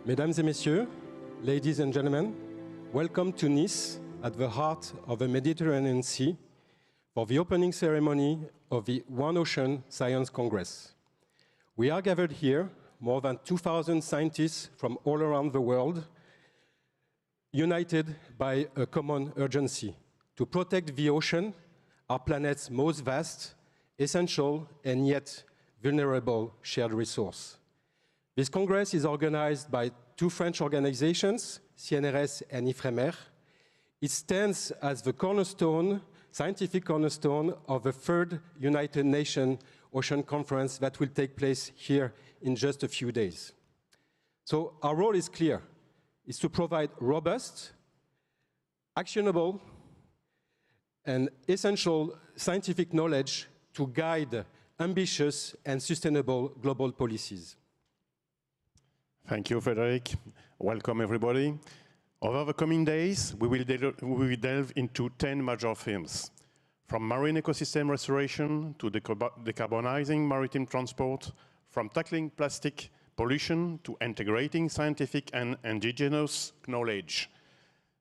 Mesdames et messieurs, ladies and gentlemen, welcome to Nice, at the heart of the Mediterranean Sea, for the opening ceremony of the One Ocean Science Congress. We are gathered here, more than 2,000 scientists from all around the world, united by a common urgency to protect the ocean, our planet's most vast, essential, and yet vulnerable shared resource. This Congress is organized by two French organizations, CNRS and Ifremer. It stands as the cornerstone, scientific cornerstone of the third United Nations Ocean Conference that will take place here in just a few days. So our role is clear, is to provide robust, actionable, and essential scientific knowledge to guide ambitious and sustainable global policies. Thank you, Frederic. Welcome, everybody. Over the coming days, we will delve into 10 major themes, from marine ecosystem restoration to decarbonizing maritime transport, from tackling plastic pollution to integrating scientific and indigenous knowledge.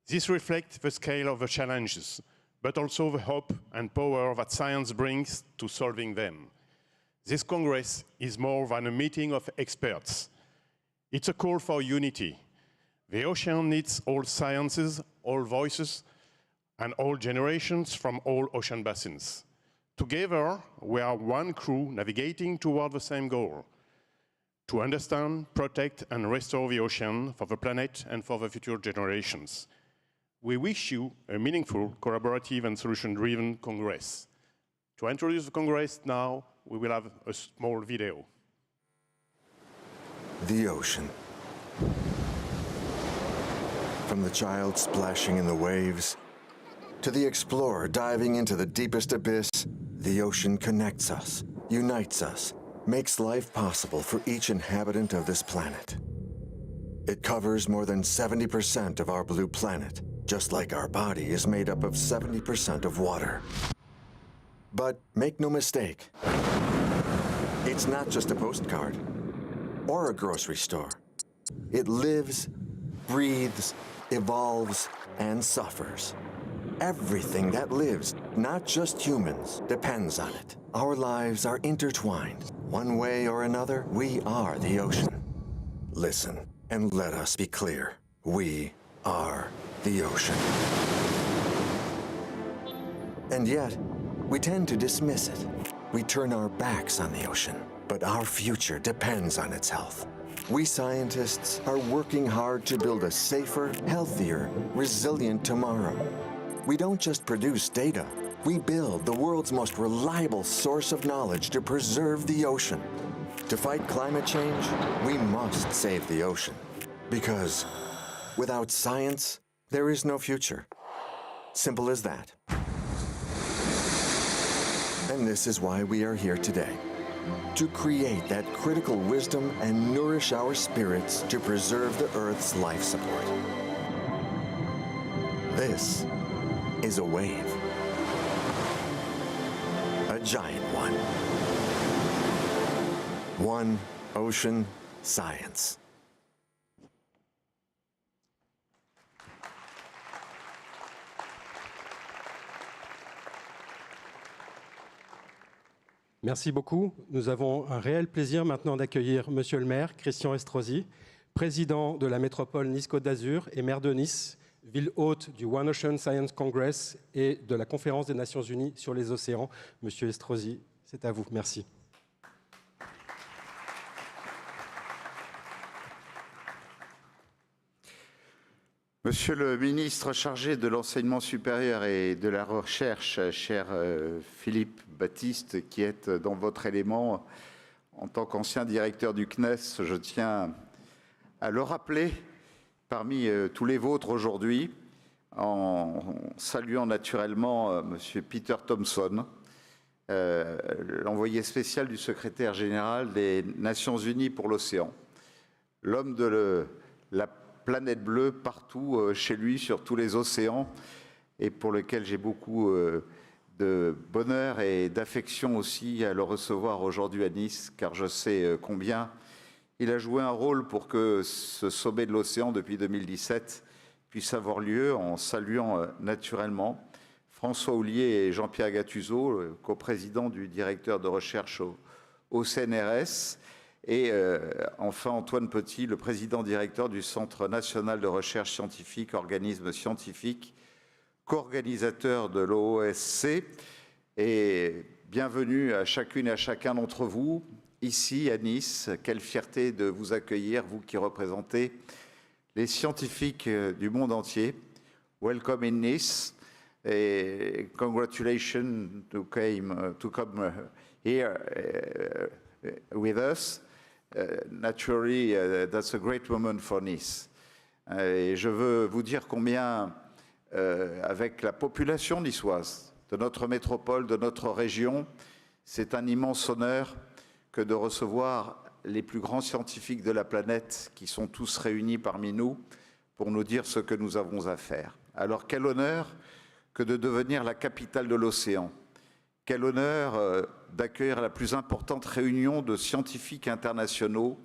This reflects the scale of the challenges, but also the hope and power that science brings to solving them. This Congress is more than a meeting of experts. It's a call for unity. The ocean needs all sciences, all voices, and all generations from all ocean basins. Together, we are one crew navigating toward the same goal: to understand, protect, and restore the ocean for the planet and for the future generations. We wish you a meaningful, collaborative, and solution-driven Congress. To introduce the Congress now, we will have a small video. The ocean. From the child splashing in the waves, to the explorer diving into the deepest abyss, the ocean connects us, unites us, makes life possible for each inhabitant of this planet. It covers more than 70% of our blue planet, just like our body is made up of 70% of water. But make no mistake, it's not just a postcard or a grocery store. It lives, breathes, evolves, and suffers. Everything that lives, not just humans, depends on it. Our lives are intertwined. One way or another, we are the ocean. Listen, and let us be clear. We are the ocean. And yet, we tend to dismiss it. We turn our backs on the ocean, but our future depends on its health. We scientists are working hard to build a safer, healthier, resilient tomorrow. We don't just produce data. We build the world's most reliable source of knowledge to preserve the ocean. To fight climate change, we must save the ocean. Because without science, there is no future. Simple as that. And this is why we are here today. To create that critical wisdom and nourish our spirits to preserve the Earth's life support. This is a wave. A giant one. One Ocean Science. Merci beaucoup. Nous avons un réel plaisir maintenant d'accueillir Monsieur le maire, Christian Estrosi, président de la métropole Nice-Côte d'Azur et maire de Nice, ville hôte du One Ocean Science Congress et de la Conférence des Nations Unies sur les océans. Monsieur Estrosi, c'est à vous. Merci. Monsieur le ministre chargé de l'enseignement supérieur et de la recherche, cher Philippe Baptiste, qui est dans votre élément en tant qu'ancien directeur du CNES, je tiens à le rappeler parmi tous les vôtres aujourd'hui, en saluant naturellement monsieur Peter Thomson, l'envoyé spécial du secrétaire général des Nations Unies pour l'océan, l'homme de la planète bleue partout chez lui, sur tous les océans, et pour lequel j'ai beaucoup de bonheur et d'affection aussi à le recevoir aujourd'hui à Nice, car je sais combien Il a joué un rôle pour que ce sommet de l'océan depuis 2017 puisse avoir lieu en saluant naturellement François Olivier et Jean-Pierre Gattuso, coprésident du directeur de recherche au CNRS, et enfin Antoine Petit, le président directeur du Centre national de recherche scientifique, organisme scientifique, co-organisateur de l'OSC. Et bienvenue à chacune et à chacun d'entre vous, ici à Nice. Quelle fierté de vous accueillir, vous qui représentez les scientifiques du monde entier. Welcome in Nice. And congratulations to come here with us. Naturally, that's a great moment for Nice. Et je veux vous dire combien, avec la population niçoise, de notre métropole, de notre région, c'est un immense honneur que de recevoir les plus grands scientifiques de la planète qui sont tous réunis parmi nous pour nous dire ce que nous avons à faire. Alors quel honneur que de devenir la capitale de l'océan. Quel honneur d'accueillir la plus importante réunion de scientifiques internationaux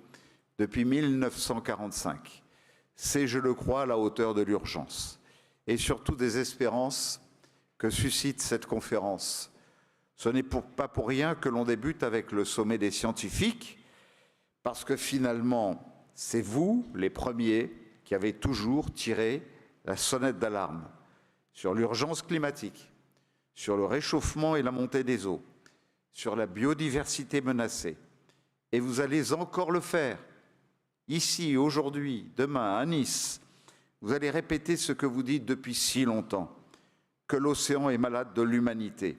depuis 1945. C'est, je le crois, à la hauteur de l'urgence et surtout des espérances que suscite cette conférence. Ce n'est pas pour rien que l'on débute avec le sommet des scientifiques, parce que finalement, c'est vous, les premiers, qui avez toujours tiré la sonnette d'alarme sur l'urgence climatique, sur le réchauffement et la montée des eaux, sur la biodiversité menacée. Et vous allez encore le faire, ici, aujourd'hui, demain, à Nice. Vous allez répéter ce que vous dites depuis si longtemps, que l'océan est malade de l'humanité,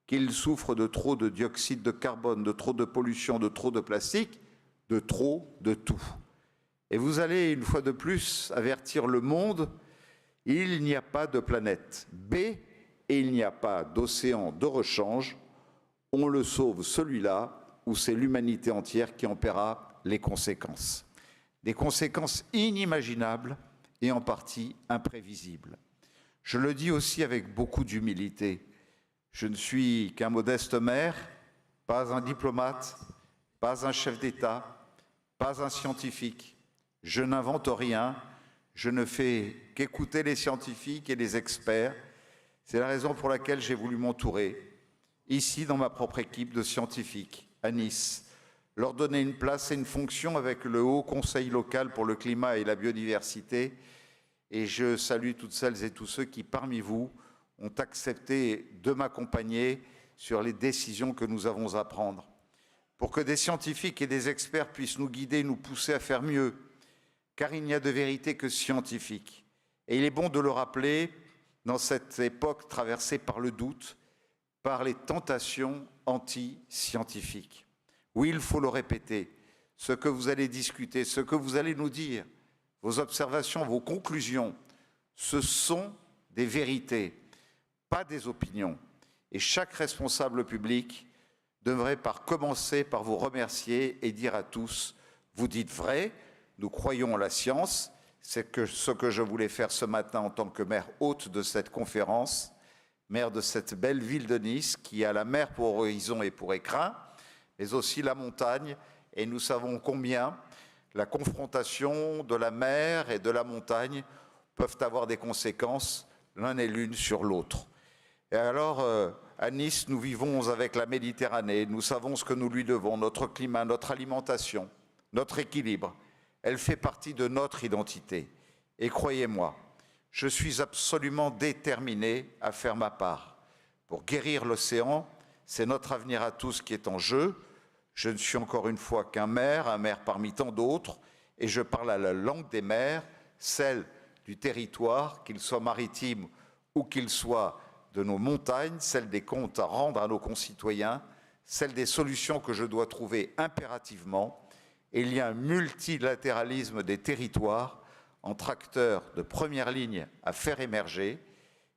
qu'il souffre de trop de dioxyde de carbone, de trop de pollution, de trop de plastique, de trop de tout. Et vous allez, une fois de plus, avertir le monde, il n'y a pas de planète B et il n'y a pas d'océan de rechange. On le sauve celui-là, où c'est l'humanité entière qui en paiera les conséquences. Des conséquences inimaginables et en partie imprévisibles. Je le dis aussi avec beaucoup d'humilité. Je ne suis qu'un modeste maire, pas un diplomate, pas un chef d'État, pas un scientifique. Je n'invente rien, je ne fais qu'écouter les scientifiques et les experts. C'est la raison pour laquelle j'ai voulu m'entourer, ici dans ma propre équipe de scientifiques, à Nice, leur donner une place et une fonction avec le Haut Conseil local pour le climat et la biodiversité. Et je salue toutes celles et tous ceux qui, parmi vous, ont accepté de m'accompagner sur les décisions que nous avons à prendre. Pour que des scientifiques et des experts puissent nous guider, nous pousser à faire mieux, car il n'y a de vérité que scientifique. Et il est bon de le rappeler dans cette époque traversée par le doute, par les tentations anti-scientifiques. Oui, il faut le répéter, ce que vous allez discuter, ce que vous allez nous dire, vos observations, vos conclusions, ce sont des vérités, pas des opinions. Et chaque responsable public devrait commencer par vous remercier et dire à tous, vous dites vrai, nous croyons en la science, c'est ce que je voulais faire ce matin en tant que maire hôte de cette conférence, maire de cette belle ville de Nice qui a la mer pour horizon et pour écrin, mais aussi la montagne, et nous savons combien la confrontation de la mer et de la montagne peuvent avoir des conséquences l'un et l'une sur l'autre. Et alors, à Nice, nous vivons avec la Méditerranée, nous savons ce que nous lui devons, notre climat, notre alimentation, notre équilibre. Elle fait partie de notre identité. Et croyez-moi, je suis absolument déterminé à faire ma part. Pour guérir l'océan, c'est notre avenir à tous qui est en jeu. Je ne suis encore une fois qu'un maire, un maire parmi tant d'autres, et je parle à la langue des mers, celle du territoire, qu'il soit maritime ou qu'il soit de nos montagnes, celle des comptes à rendre à nos concitoyens, celle des solutions que je dois trouver impérativement. Et il y a un multilatéralisme des territoires entre acteurs de première ligne à faire émerger.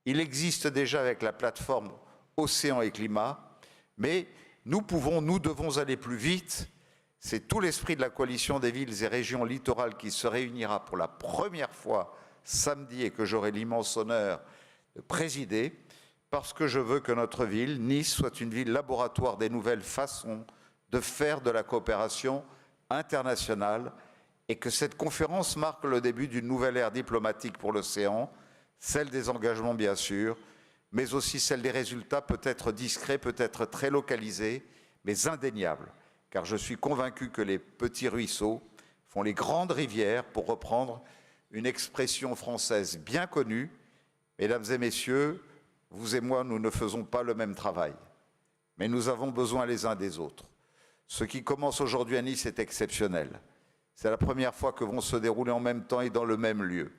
Il existe déjà avec la plateforme Océan et Climat, mais nous devons aller plus vite. C'est tout l'esprit de la coalition des villes et régions littorales qui se réunira pour la première fois samedi et que j'aurai l'immense honneur de présider, parce que je veux que notre ville, Nice, soit une ville laboratoire des nouvelles façons de faire de la coopération internationale et que cette conférence marque le début d'une nouvelle ère diplomatique pour l'océan, celle des engagements bien sûr, mais aussi celle des résultats peut-être discrets, peut-être très localisés, mais indéniables, car je suis convaincu que les petits ruisseaux font les grandes rivières, pour reprendre une expression française bien connue. Mesdames et messieurs, vous et moi, nous ne faisons pas le même travail, mais nous avons besoin les uns des autres. Ce qui commence aujourd'hui à Nice est exceptionnel. C'est la première fois que vont se dérouler en même temps et dans le même lieu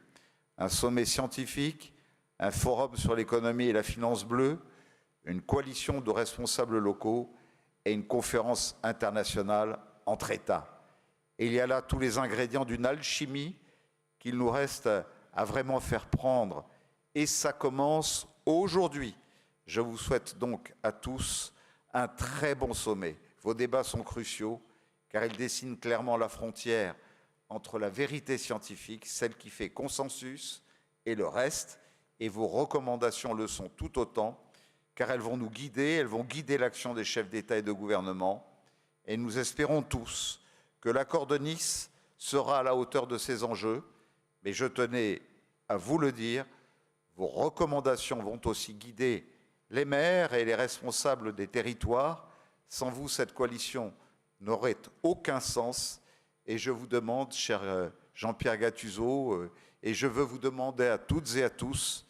un sommet scientifique, un forum sur l'économie et la finance bleue, une coalition de responsables locaux et une conférence internationale entre États. Et il y a là tous les ingrédients d'une alchimie qu'il nous reste à vraiment faire prendre. Et ça commence aujourd'hui. Je vous souhaite donc à tous un très bon sommet. Vos débats sont cruciaux car ils dessinent clairement la frontière entre la vérité scientifique, celle qui fait consensus, et le reste. Et vos recommandations le sont tout autant, car elles vont nous guider, elles vont guider l'action des chefs d'État et de gouvernement. Et nous espérons tous que l'accord de Nice sera à la hauteur de ces enjeux. Mais je tenais à vous le dire, vos recommandations vont aussi guider les maires et les responsables des territoires. Sans vous, cette coalition n'aurait aucun sens. Et je vous demande, cher Jean-Pierre Gattuso, et je veux vous demander à toutes et à tous,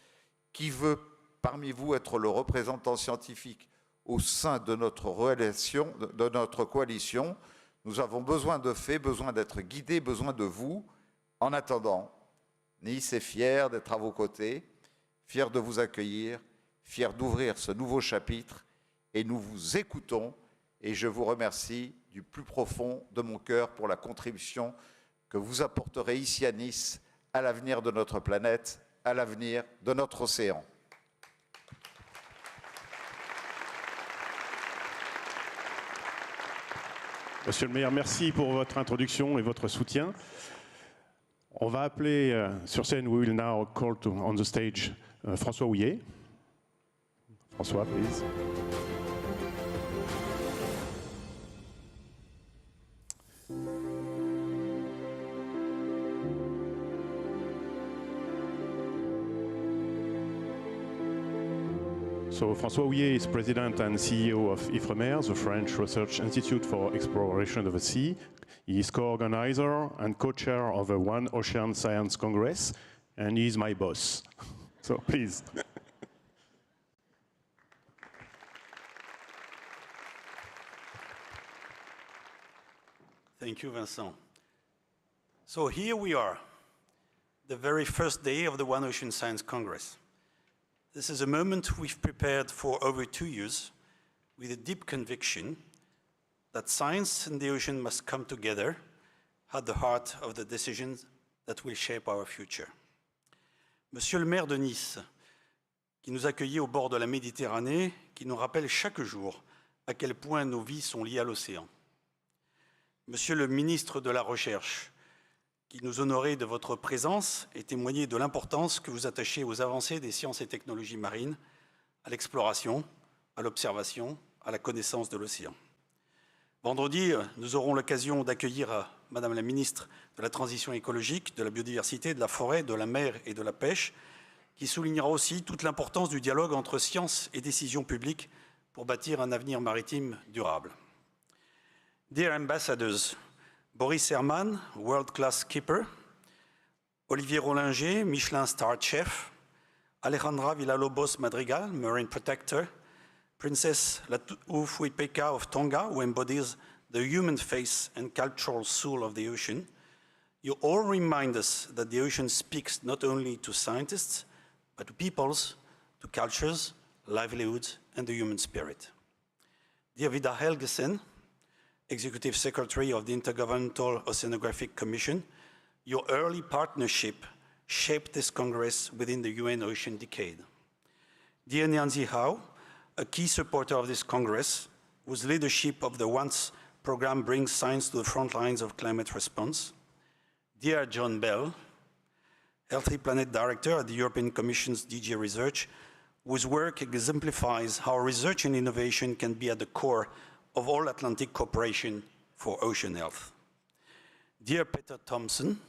qui veut parmi vous être le représentant scientifique au sein de notre relation, de notre coalition? Nous avons besoin de faits, besoin d'être guidés, besoin de vous. En attendant, Nice est fier d'être à vos côtés, fier de vous accueillir, fier d'ouvrir ce nouveau chapitre, et nous vous écoutons, et je vous remercie du plus profond de mon cœur pour la contribution que vous apporterez ici à Nice à l'avenir de notre planète, à l'avenir de notre océan. Monsieur le maire, merci pour votre introduction et votre soutien. On va appeler sur scène, we will now call on the stage François Houillet. François, please. So François Houillet is president and CEO of Ifremer, the French Research Institute for Exploration of the Sea. He is co-organizer and co-chair of the One Ocean Science Congress, and he is my boss. So please. Thank you, Vincent. So here we are, the very first day of the One Ocean Science Congress. This is a moment we've prepared for over 2 years with a deep conviction that science and the ocean must come together at the heart of the decisions that will shape our future. Monsieur le maire de Nice, qui nous accueillait au bord de la Méditerranée, qui nous rappelle chaque jour à quel point nos vies sont liées à l'océan. Monsieur le ministre de la Recherche, qui nous honorait de votre présence et témoignait de l'importance que vous attachez aux avancées des sciences et technologies marines, à l'exploration, à l'observation, à la connaissance de l'océan. Vendredi, nous aurons l'occasion d'accueillir Madame la ministre de la Transition écologique, de la biodiversité, de la forêt, de la mer et de la pêche, qui soulignera aussi toute l'importance du dialogue entre science et décision publique pour bâtir un avenir maritime durable. Dear ambassadors, Boris Herrmann, world-class skipper, Olivier Rollinger, Michelin-starred chef, Alejandra Villalobos Madrigal, marine protector, Princess Latufuipeka of Tonga, who embodies the human face and cultural soul of the ocean, you all remind us that the ocean speaks not only to scientists, but to peoples, to cultures, livelihoods, and the human spirit. Dear Vidar Helgesen, Executive Secretary of the Intergovernmental Oceanographic Commission, your early partnership shaped this Congress within the UN Ocean Decade. Dear Yanzi Jao, a key supporter of this Congress, whose leadership of the ONCE program brings science to the front lines of climate response. Dear John Bell, Healthy Planet Director at the European Commission's DG Research, whose work exemplifies how research and innovation can be at the core of all Atlantic cooperation for ocean health. Dear Peter Thomson,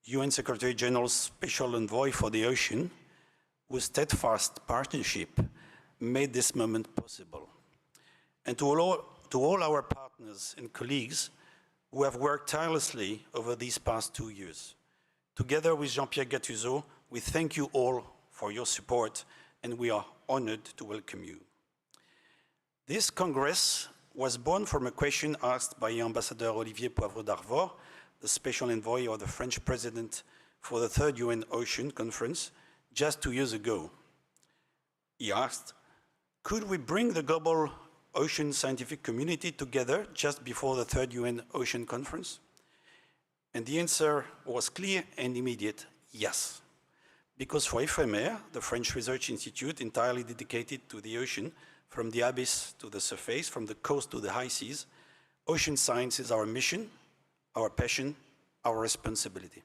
UN Secretary General's Special Envoy for the Ocean, whose steadfast partnership made this moment possible. And to all our partners and colleagues who have worked tirelessly over these past 2 years. Together with Jean-Pierre Gattuso, we thank you all for your support, and we are honored to welcome you. This Congress was born from a question asked by Ambassador Olivier d'Arvor, the Special Envoy of the French President for the Third UN Ocean Conference, just 2 years ago. He asked, could we bring the global ocean scientific community together just before the Third UN Ocean Conference? And the answer was clear and immediate, yes. Because for Ifremer, the French research institute entirely dedicated to the ocean, from the abyss to the surface, from the coast to the high seas, ocean science is our mission, our passion, our responsibility.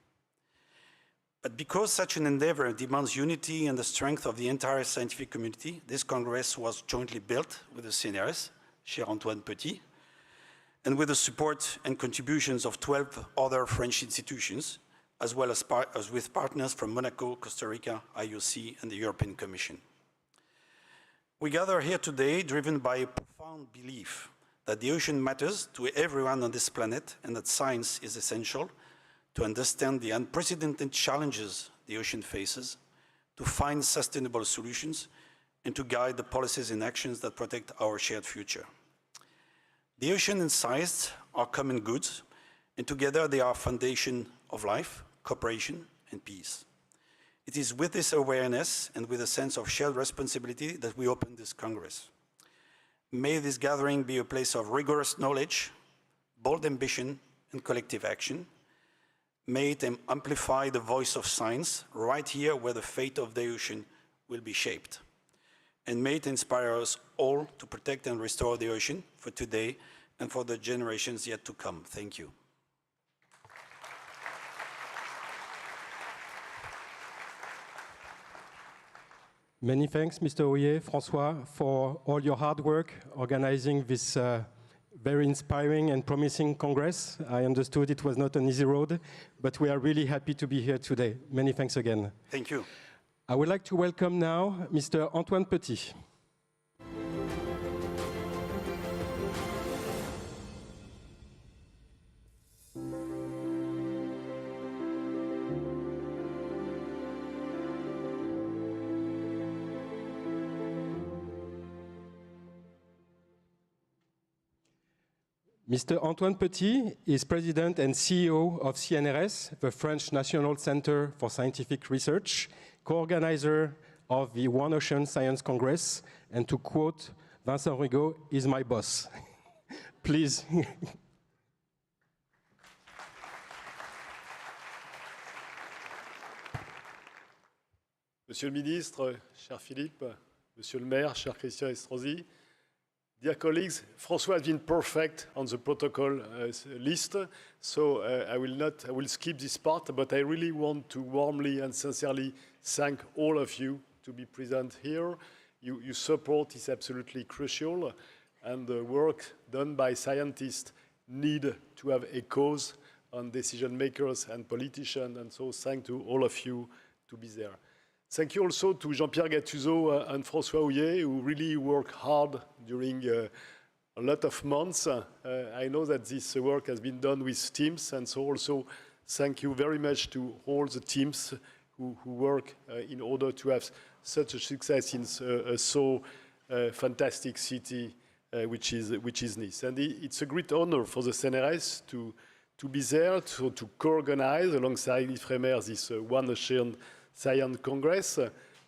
But because such an endeavor demands unity and the strength of the entire scientific community, this Congress was jointly built with the CNRS, Cher Antoine Petit, and with the support and contributions of 12 other French institutions, as well as with partners from Monaco, Costa Rica, IOC, and the European Commission. We gather here today driven by a profound belief that the ocean matters to everyone on this planet and that science is essential to understand the unprecedented challenges the ocean faces, to find sustainable solutions, and to guide the policies and actions that protect our shared future. The ocean and science are common goods, and together they are foundation of life, cooperation, and peace. It is with this awareness and with a sense of shared responsibility that we open this Congress. May this gathering be a place of rigorous knowledge, bold ambition, and collective action. May it amplify the voice of science right here where the fate of the ocean will be shaped. And may it inspire us all to protect and restore the ocean for today and for the generations yet to come. Thank you. Many thanks, Mr. Hoyer, François, for all your hard work organizing this very inspiring and promising Congress. I understood it was not an easy road, but we are really happy to be here today. Many thanks again. Thank you. I would like to welcome now Mr. Antoine Petit. Mr. Antoine Petit is President and CEO of CNRS, the French National Center for Scientific Research, co-organizer of the One Ocean Science Congress, and to quote Vincent Rigaud, is my boss. Please. Monsieur le Ministre, cher Philippe, Monsieur le Maire, cher Christian Estrosi, dear colleagues, François has been perfect on the protocol list, so I will skip this part, but I really want to warmly and sincerely thank all of you to be present here. Your support is absolutely crucial, and the work done by scientists need to have echoes on decision makers and politicians, and so thank to all of you to be there. Thank you also to Jean-Pierre Gattuso and François Hoyer, who really work hard during a lot of months. I know that this work has been done with teams, and so also thank you very much to all the teams who work in order to have such a success in a so fantastic city, which is Nice. And it's a great honor for the CNRS to be there, to co-organize alongside Ifremer this One Ocean Science Congress,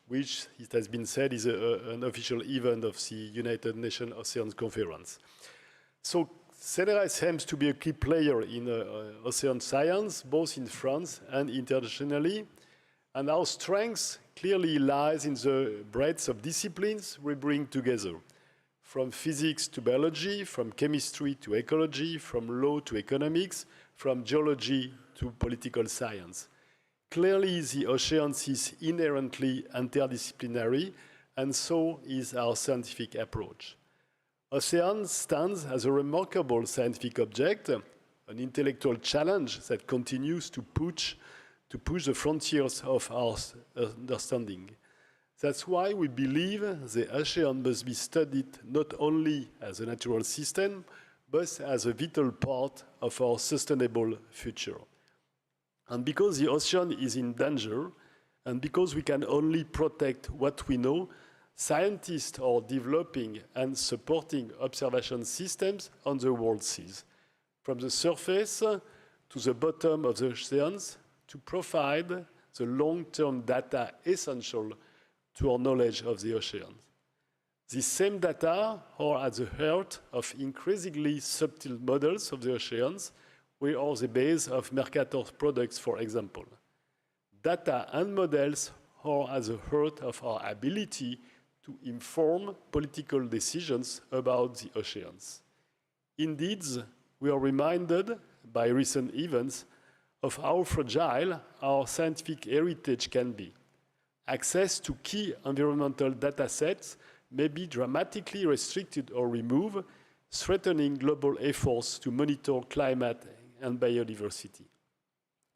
which, it has been said, is an official event of the United Nations Ocean Conference. So CNRS aims to be a key player in ocean science, both in France and internationally. And our strength clearly lies in the breadth of disciplines we bring together, from physics to biology, from chemistry to ecology, from law to economics, from geology to political science. Clearly, the ocean is inherently interdisciplinary, and so is our scientific approach. Ocean stands as a remarkable scientific object, a an intellectual challenge that continues to push the frontiers of our understanding. That's why we believe the ocean must be studied not only as a natural system, but as a vital part of our sustainable future. And because the ocean is in danger, and because we can only protect what we know, scientists are developing and supporting observation systems on the world seas, from the surface to the bottom of the oceans, to provide the long-term data essential to our knowledge of the oceans. These same data are at the heart of increasingly subtle models of the oceans, which are the base of Mercator's products, for example. Data and models are at the heart of our ability to inform political decisions about the oceans. Indeed, we are reminded by recent events of how fragile our scientific heritage can be. Access to key environmental data sets may be dramatically restricted or removed, threatening global efforts to monitor climate and biodiversity.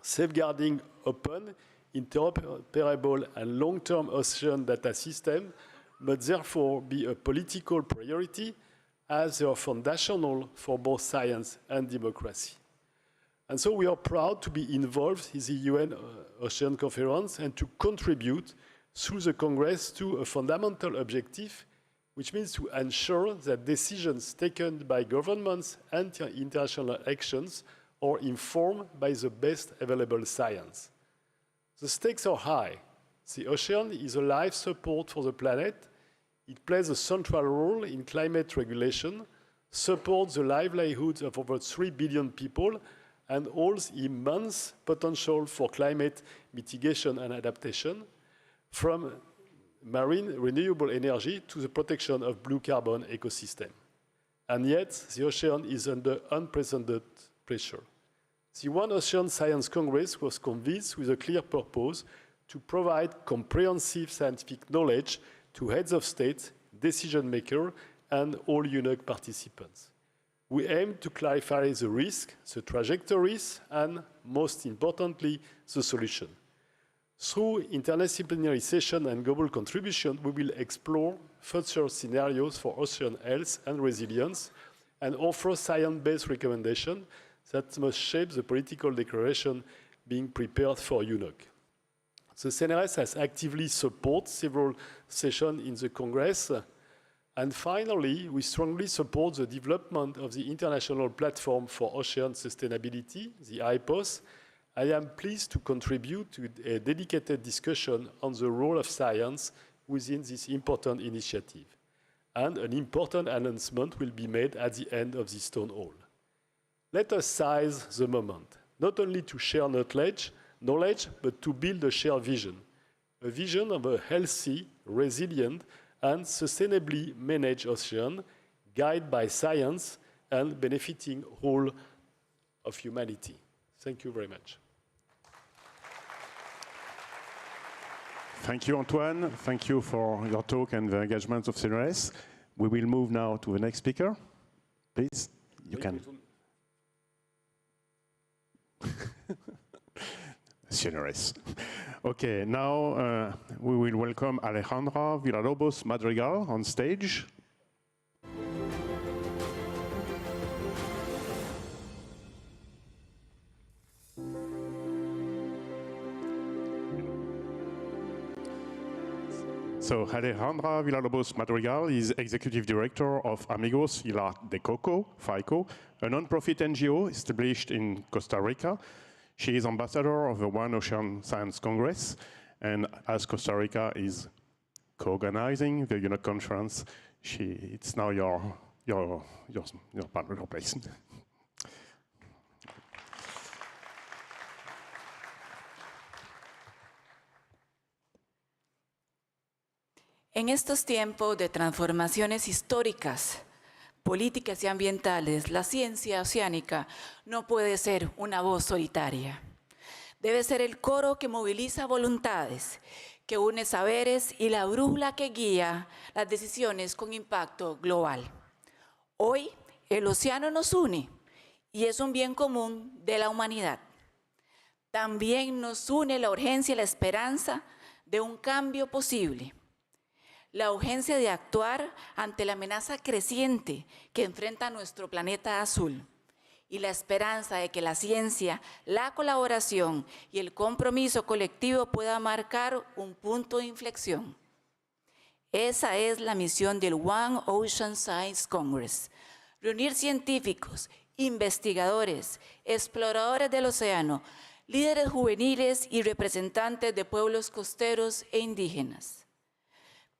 Safeguarding open, interoperable, and long-term ocean data systems must therefore be a political priority, as they are foundational for both science and democracy. And so we are proud to be involved in the UN Ocean Conference and to contribute through the Congress to a fundamental objective, which means to ensure that decisions taken by governments and international actions are informed by the best available science. The stakes are high. The ocean is a life support for the planet. It plays a central role in climate regulation, supports the livelihoods of over 3 billion people, and holds immense potential for climate mitigation and adaptation, from marine renewable energy to the protection of blue carbon ecosystem. And yet, the ocean is under unprecedented pressure. The One Ocean Science Congress was convened with a clear purpose to provide comprehensive scientific knowledge to heads of state, decision makers, and all UNOC participants. We aim to clarify the risk, the trajectories, and most importantly, the solution. Through interdisciplinary session and global contribution, we will explore future scenarios for ocean health and resilience and offer science-based recommendations that must shape the political declaration being prepared for UNOC. The CNRS has actively supported several sessions in the Congress. And finally, we strongly support the development of the International Platform for Ocean Sustainability, the IPOS. I am pleased to contribute to a dedicated discussion on the role of science within this important initiative. And an important announcement will be made at the end of this town hall. Let us seize the moment, not only to share knowledge, but to build a shared vision. A vision of a healthy, resilient, and sustainably managed ocean, guided by science and benefiting all of humanity. Thank you very much. Thank you, Antoine. Thank you for your talk and the engagement of CNRS. We will move now to the next speaker. Please, you can. CNRS. Okay, now we will welcome Alejandra Villalobos Madrigal on stage. So Alejandra Villalobos Madrigal is Executive Director of Amigos y la de Coco, FICO, a non-profit NGO established in Costa Rica. She is ambassador of the One Ocean Science Congress, and as Costa Rica is co-organizing the UNOC conference, it's now your place. En estos tiempos de transformaciones históricas, políticas y ambientales, la ciencia oceánica no puede ser una voz solitaria. Debe ser el coro que moviliza voluntades, que une saberes y la brújula que guía las decisiones con impacto global. Hoy, el océano nos une y es un bien común de la humanidad. También nos une la urgencia y la esperanza de un cambio posible. La urgencia de actuar ante la amenaza creciente que enfrenta nuestro planeta azul y la esperanza de que la ciencia, la colaboración y el compromiso colectivo puedan marcar un punto de inflexión. Esa es la misión del One Ocean Science Congress: reunir científicos, investigadores, exploradores del océano, líderes juveniles y representantes de pueblos costeros e indígenas.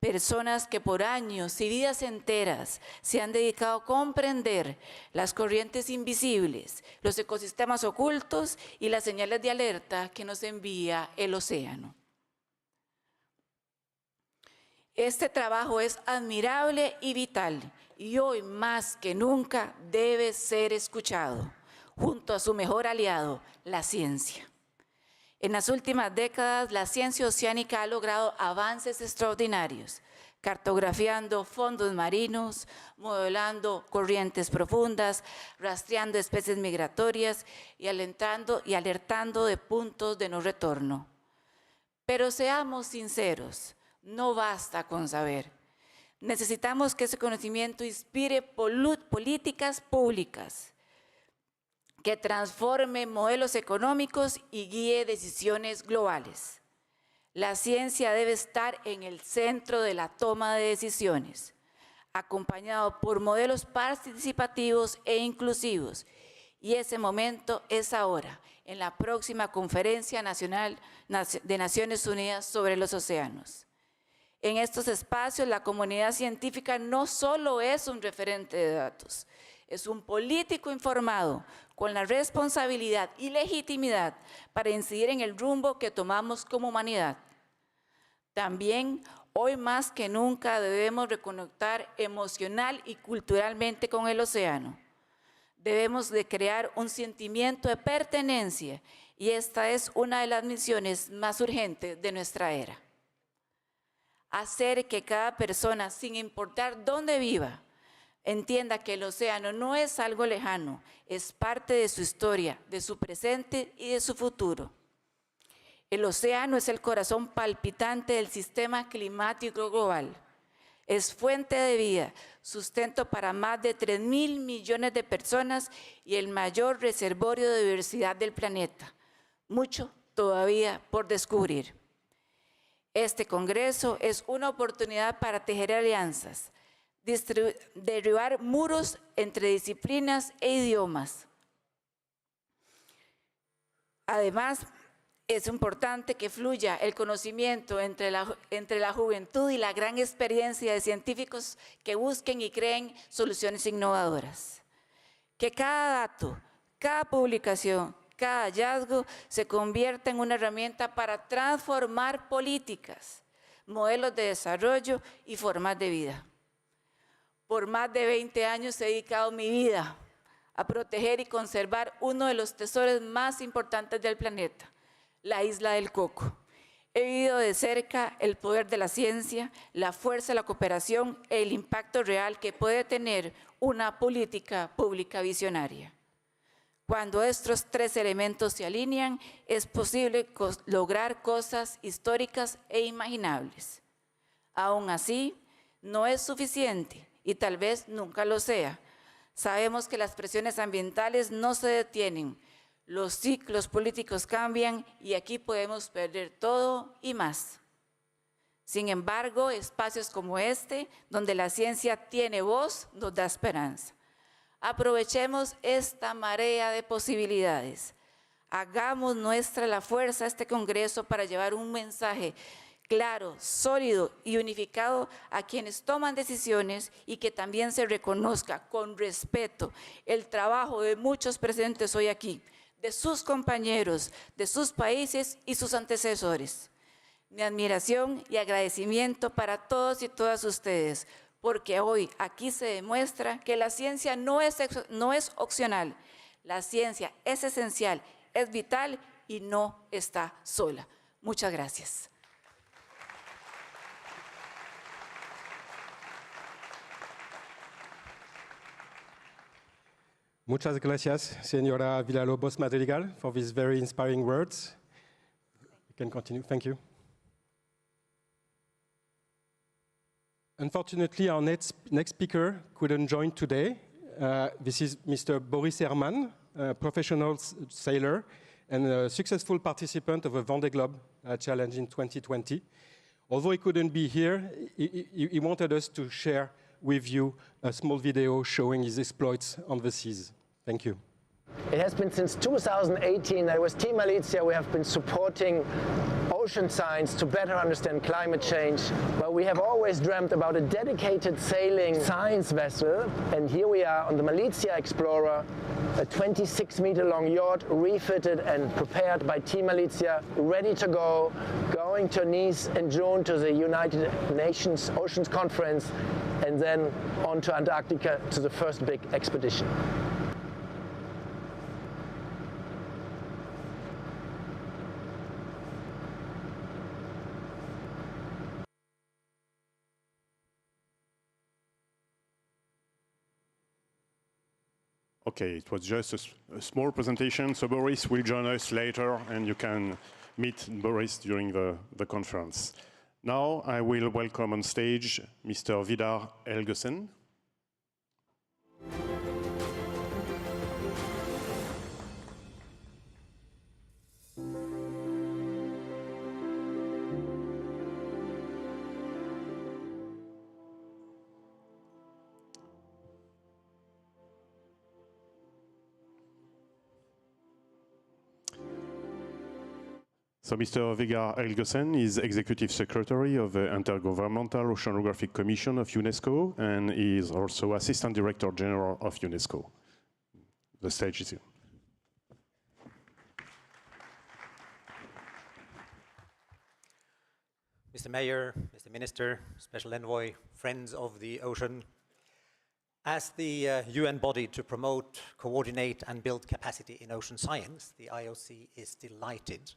Personas que por años y vidas enteras se han dedicado a comprender las corrientes invisibles, los ecosistemas ocultos y las señales de alerta que nos envía el océano. Este trabajo es admirable y vital, y hoy más que nunca debe ser escuchado, junto a su mejor aliado, la ciencia. En las últimas décadas, la ciencia oceánica ha logrado avances extraordinarios, cartografiando fondos marinos, modelando corrientes profundas, rastreando especies migratorias y alertando de puntos de no retorno. Pero seamos sinceros, no basta con saber. Necesitamos que ese conocimiento inspire políticas públicas, que transforme modelos económicos y guíe decisiones globales. La ciencia debe estar en el centro de la toma de decisiones, acompañado por modelos participativos e inclusivos. Y ese momento es ahora, en la próxima Conferencia Nacional de Naciones Unidas sobre los Océanos. En estos espacios, la comunidad científica no solo es un referente de datos, es un político informado con la responsabilidad y legitimidad para incidir en el rumbo que tomamos como humanidad. También, hoy más que nunca, debemos reconectar emocional y culturalmente con el océano. Debemos de crear un sentimiento de pertenencia, y esta es una de las misiones más urgentes de nuestra era. Hacer que cada persona, sin importar dónde viva, entienda que el océano no es algo lejano, es parte de su historia, de su presente y de su futuro. El océano es el corazón palpitante del sistema climático global. Es fuente de vida, sustento para más de 3.000 millones de personas y el mayor reservorio de diversidad del planeta. Mucho todavía por descubrir. Este congreso es una oportunidad para tejer alianzas, derribar muros entre disciplinas e idiomas. Además, es importante que fluya el conocimiento entre la juventud y la gran experiencia de científicos que busquen y creen soluciones innovadoras. Que cada dato, cada publicación, cada hallazgo se convierta en una herramienta para transformar políticas, modelos de desarrollo y formas de vida. Por más de 20 años he dedicado mi vida a proteger y conservar uno de los tesoros más importantes del planeta, la isla del Coco. He vivido de cerca el poder de la ciencia, la fuerza de la cooperación y el impacto real que puede tener una política pública visionaria. Cuando estos tres elementos se alinean, es posible lograr cosas históricas e imaginables. Aún así, no es suficiente y tal vez nunca lo sea. Sabemos que las presiones ambientales no se detienen, los ciclos políticos cambian y aquí podemos perder todo y más. Sin embargo, espacios como este, donde la ciencia tiene voz, nos da esperanza. Aprovechemos esta marea de posibilidades. Hagamos nuestra la fuerza a este Congreso para llevar un mensaje claro, sólido y unificado a quienes toman decisiones y que también se reconozca con respeto el trabajo de muchos presentes hoy aquí, de sus compañeros, de sus países y sus antecesores. Mi admiración y agradecimiento para todos y todas ustedes, porque hoy aquí se demuestra que la ciencia no es opcional, la ciencia es esencial, es vital y no está sola. Muchas gracias. Muchas gracias, Señora Villalobos Madrigal, for these very inspiring words. You can continue. Thank you. Unfortunately, our next speaker couldn't join today. This is Mr. Boris Herrmann, a professional sailor and a successful participant of a Vendée Globe Challenge in 2020. Although he couldn't be here, he wanted us to share with you a small video showing his exploits on the seas. Thank you. It has been since 2018 that with Team Malizia we have been supporting ocean science to better understand climate change, but we have always dreamt about a dedicated sailing science vessel, and here we are on the Malizia Explorer, a 26-meter long yacht refitted and prepared by Team Malizia, ready to go, going to Nice in June to the United Nations Oceans Conference, and then on to Antarctica to the first big expedition. Okay, it was just a small presentation, so Boris will join us later and you can meet Boris during the conference. Now I will welcome on stage Mr. Vidar Helgesen. So Mr. Vidar Helgesen is Executive Secretary of the Intergovernmental Oceanographic Commission of UNESCO and is also Assistant Director General of UNESCO. The stage is yours. Mr. Mayor, Mr. Minister, Special Envoy, friends of the ocean, as the UN body to promote, coordinate and build capacity in ocean science, the IOC is delighted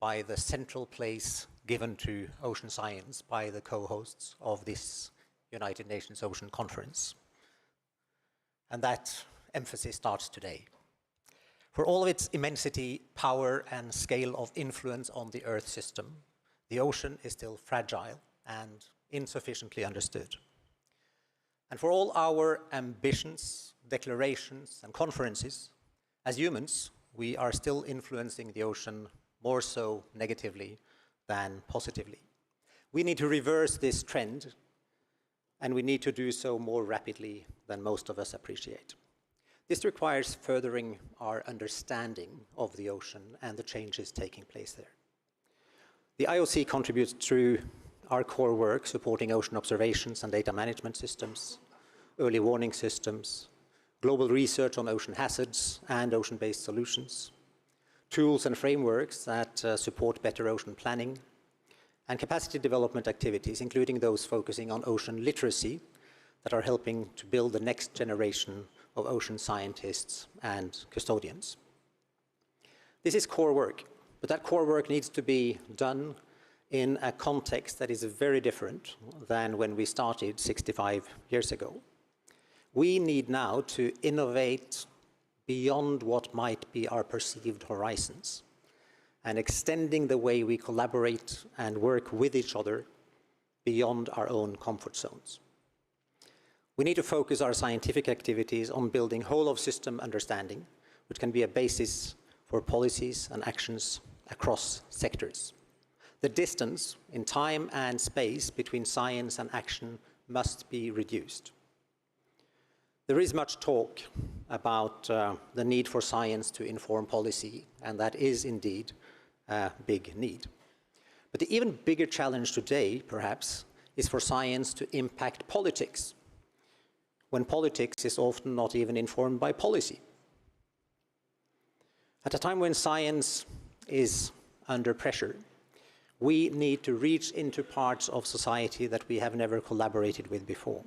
by the central place given to ocean science by the co-hosts of this United Nations Ocean Conference. And that emphasis starts today. For all of its immensity, power and scale of influence on the Earth system, the ocean is still fragile and insufficiently understood. And for all our ambitions, declarations and conferences, as humans, we are still influencing the ocean more so negatively than positively. We need to reverse this trend, and we need to do so more rapidly than most of us appreciate. This requires furthering our understanding of the ocean and the changes taking place there. The IOC contributes through our core work supporting ocean observations and data management systems, early warning systems, global research on ocean hazards and ocean-based solutions, tools and frameworks that support better ocean planning, and capacity development activities, including those focusing on ocean literacy that are helping to build the next generation of ocean scientists and custodians. This is core work, but that core work needs to be done in a context that is very different than when we started 65 years ago. We need now to innovate beyond what might be our perceived horizons, and extending the way we collaborate and work with each other beyond our own comfort zones. We need to focus our scientific activities on building whole-of-system understanding, which can be a basis for policies and actions across sectors. The distance in time and space between science and action must be reduced. There is much talk about the need for science to inform policy, and that is indeed a big need. But the even bigger challenge today, perhaps, is for science to impact politics, when politics is often not even informed by policy. At a time when science is under pressure, we need to reach into parts of society that we have never collaborated with before.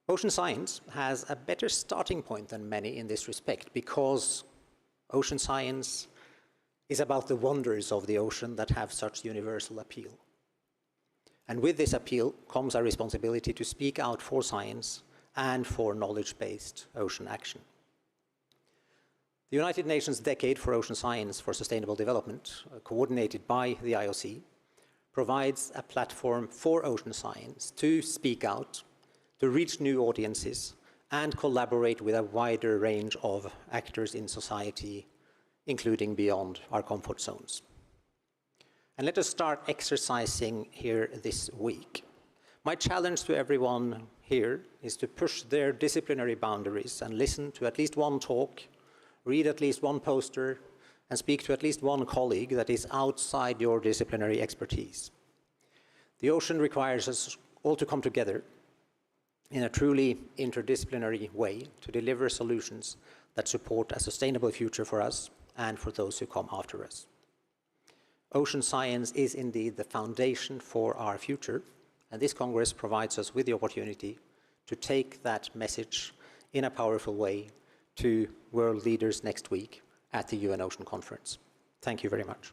Ocean science has a better starting point than many in this respect, because ocean science is about the wonders of the ocean that have such universal appeal. And with this appeal comes a responsibility to speak out for science and for knowledge-based ocean action. The United Nations Decade for Ocean Science for Sustainable Development, coordinated by the IOC, provides a platform for ocean science to speak out, to reach new audiences, and collaborate with a wider range of actors in society, including beyond our comfort zones. And let us start exercising here this week. My challenge to everyone here is to push their disciplinary boundaries and listen to at least one talk, read at least one poster, and speak to at least one colleague that is outside your disciplinary expertise. The ocean requires us all to come together in a truly interdisciplinary way to deliver solutions that support a sustainable future for us and for those who come after us. Ocean science is indeed the foundation for our future, and this Congress provides us with the opportunity to take that message in a powerful way to world leaders next week at the UN Ocean Conference. Thank you very much.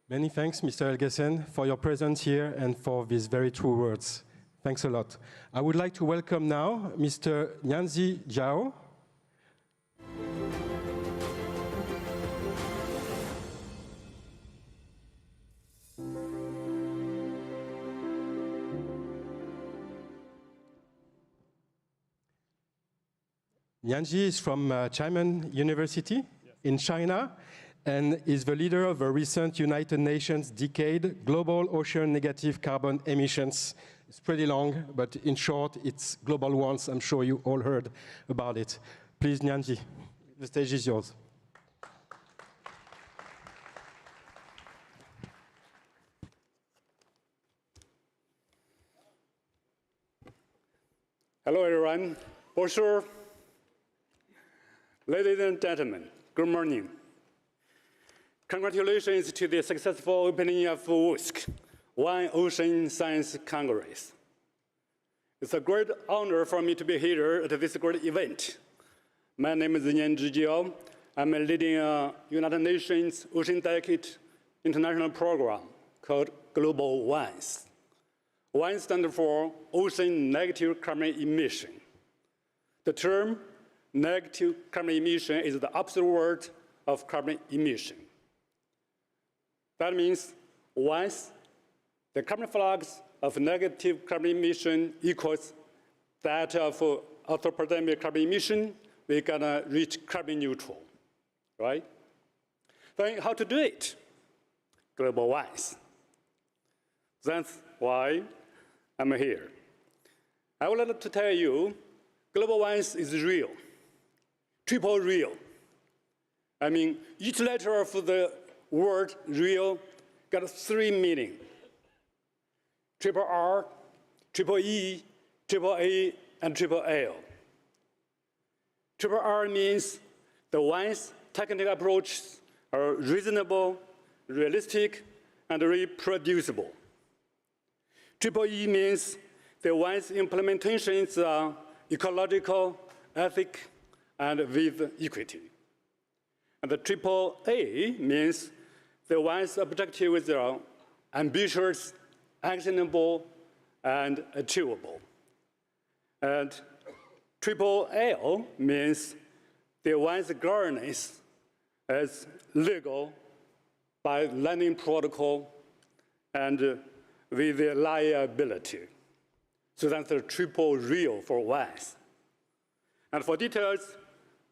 Many thanks, Mr. Helgesen, for your presence here and for these very true words. Thanks a lot. I would like to welcome now Mr. Yanzi Jao. Yanzi is from Xiamen University in China and is the leader of a recent United Nations Decade Global Ocean Negative Carbon Emissions. It's pretty long, but in short, it's global ones. I'm sure you all heard about it. Please, Yanzi, the stage is yours. Hello, everyone. Bonjour. Ladies and gentlemen, good morning. Congratulations to the successful opening of WOSC, One Ocean Science Congress. It's a great honor for me to be here at this great event. My name is Yanzi Jao. I'm leading a United Nations Ocean Decade international program called Global WANS. WANS stands for Ocean Negative Carbon Emission. The term negative carbon emission is the opposite word of carbon emission. That means once the carbon flux of negative carbon emission equals that of orthopandemic carbon emission, we're gonna reach carbon neutral, right? Then how to do it? Global WANS. That's why I'm here. I would like to tell you, global WANS is real, triple real. I mean, each letter of the word real got three meanings. Triple R, triple E, triple A, and triple L. Triple R means the WANS technical approaches are reasonable, realistic, and reproducible. Triple E means the WANS implementations are ecological, ethic, and with equity. And the triple A means the WANS objectives are ambitious, actionable, and achievable. And triple L means the WANS governance is legal by landing protocol and with reliability. So that's the triple real for WANS. And for details,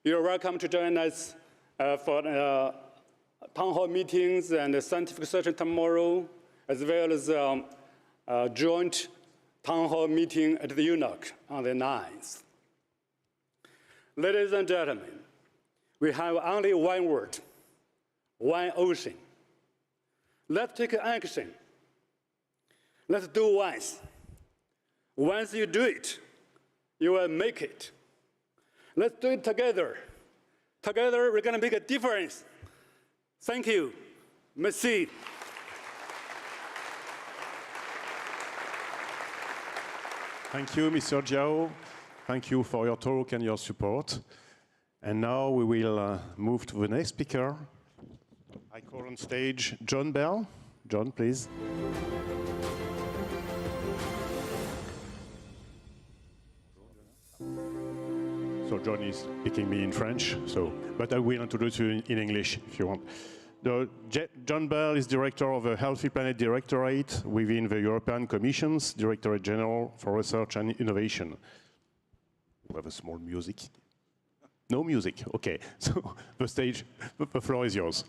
you're welcome to join us for town hall meetings and a scientific session tomorrow, as well as a joint town hall meeting at the UNOC on the 9th. Ladies and gentlemen, we have only one word, one ocean. Let's take action. Let's do WANS. Once you do it, you will make it. Let's do it together. Together, we're going to make a difference. Thank you. Merci. Thank you, Mr. Jao. Thank you for your talk and your support. And now we will move to the next speaker. I call on stage John Bell. John, please. So John is speaking me in French, but I will introduce you in English if you want. John Bell is director of the Healthy Planet Directorate within the European Commission's Directorate General for Research and Innovation. We have a small music. No music, okay. So the floor is yours.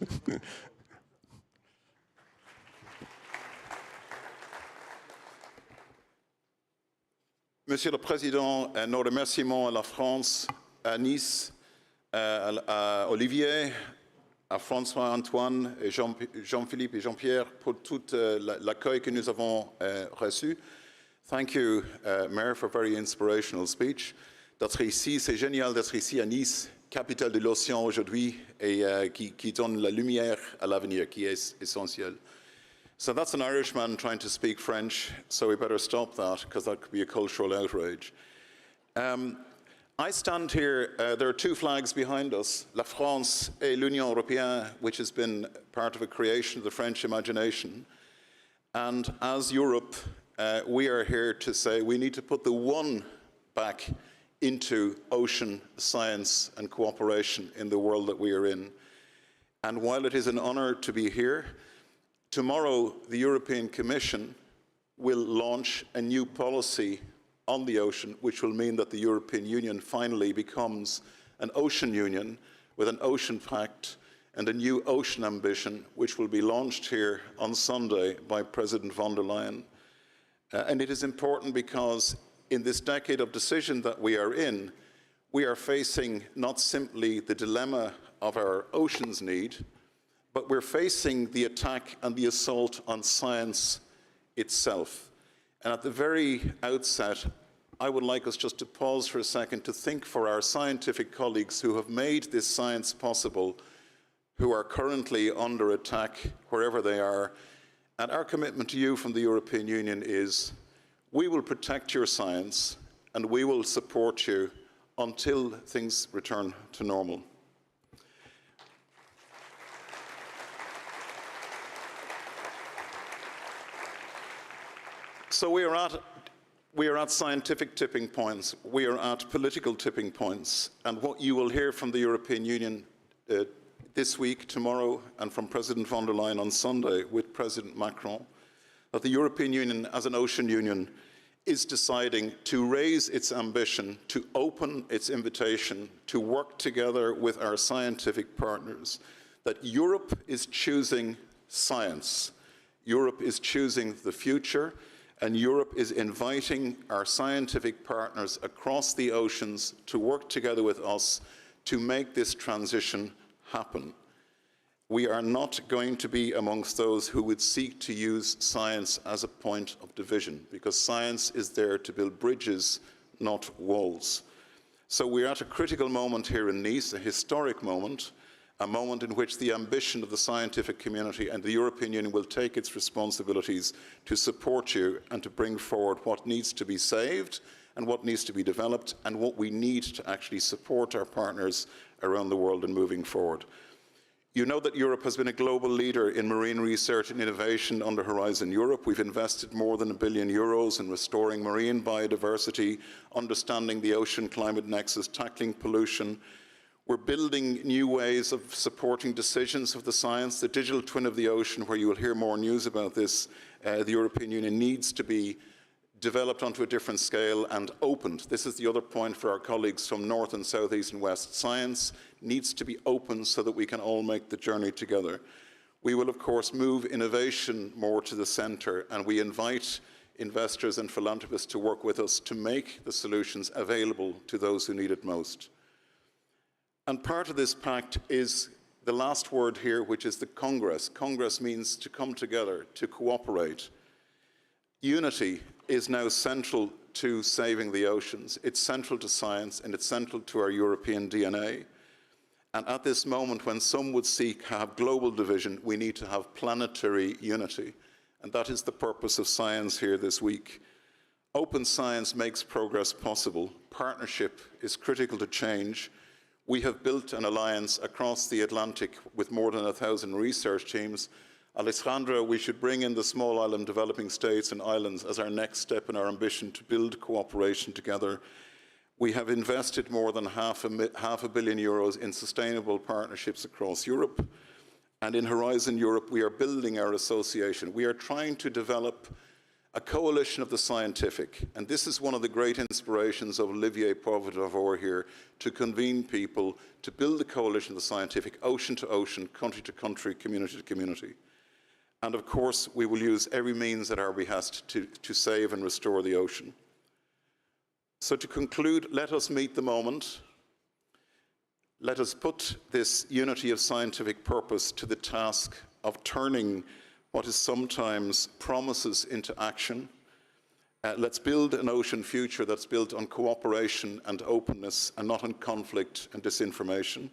Monsieur le Président, nos remerciements à la France, à Nice, à Olivier, à François, Antoine, et Jean-Philippe et Jean-Pierre pour tout l'accueil que nous avons reçu. Thank you, Mayor, for a very inspirational speech. D'être ici, c'est génial d'être ici à Nice, capitale de l'océan aujourd'hui, et qui donne la lumière à l'avenir, qui est essentiel. So that's an Irishman trying to speak French, so we better stop that, because that could be a cultural outrage. I stand here, there are two flags behind us, La France et l'Union Européenne, which has been part of a creation of the French imagination. And as Europe, we are here to say we need to put the one back into ocean science and cooperation in the world that we are in. And while it is an honor to be here, tomorrow the European Commission will launch a new policy on the ocean, which will mean that the European Union finally becomes an ocean union with an ocean pact and a new ocean ambition, which will be launched here on Sunday by President von der Leyen. And it is important because in this decade of decision that we are in, we are facing not simply the dilemma of our oceans need, but we're facing the attack and the assault on science itself. And at the very outset, I would like us just to pause for a second to think for our scientific colleagues who have made this science possible, who are currently under attack wherever they are. And our commitment to you from the European Union is we will protect your science and we will support you until things return to normal. So we are at scientific tipping points, we are at political tipping points, and what you will hear from the European Union this week, tomorrow, and from President von der Leyen on Sunday with President Macron, that the European Union as an ocean union is deciding to raise its ambition, to open its invitation, to work together with our scientific partners, that Europe is choosing science, Europe is choosing the future, and Europe is inviting our scientific partners across the oceans to work together with us to make this transition happen. We are not going to be amongst those who would seek to use science as a point of division, because science is there to build bridges, not walls. So we're at a critical moment here in Nice, a historic moment, a moment in which the ambition of the scientific community and the European Union will take its responsibilities to support you and to bring forward what needs to be saved and what needs to be developed and what we need to actually support our partners around the world in moving forward. You know that Europe has been a global leader in marine research and innovation under Horizon Europe. We've invested more than €1 billion in restoring marine biodiversity, understanding the ocean climate nexus, tackling pollution. We're building new ways of supporting decisions of the science, the digital twin of the ocean, where you will hear more news about this. The European Union needs to be developed onto a different scale and opened. This is the other point for our colleagues from North and South, East and West. Science needs to be open so that we can all make the journey together. We will, of course, move innovation more to the centre, and we invite investors and philanthropists to work with us to make the solutions available to those who need it most. And part of this pact is the last word here, which is the Congress. Congress means to come together, to cooperate. Unity is now central to saving the oceans. It's central to science, and it's central to our European DNA. And at this moment, when some would seek to have global division, we need to have planetary unity. And that is the purpose of science here this week. Open science makes progress possible. Partnership is critical to change. We have built an alliance across the Atlantic with more than 1,000 research teams. Alejandra, we should bring in the small island developing states and islands as our next step in our ambition to build cooperation together. We have invested more than half a billion euros in sustainable partnerships across Europe. And in Horizon Europe, we are building our association. We are trying to develop a coalition of the scientific. And this is one of the great inspirations of Olivier Poivre here, to convene people, to build a coalition of the scientific, ocean to ocean, country to country, community to community. And of course, we will use every means at our behest to save and restore the ocean. So to conclude, let us meet the moment. Let us put this unity of scientific purpose to the task of turning what is sometimes promises into action. Let's build an ocean future that's built on cooperation and openness and not on conflict and disinformation.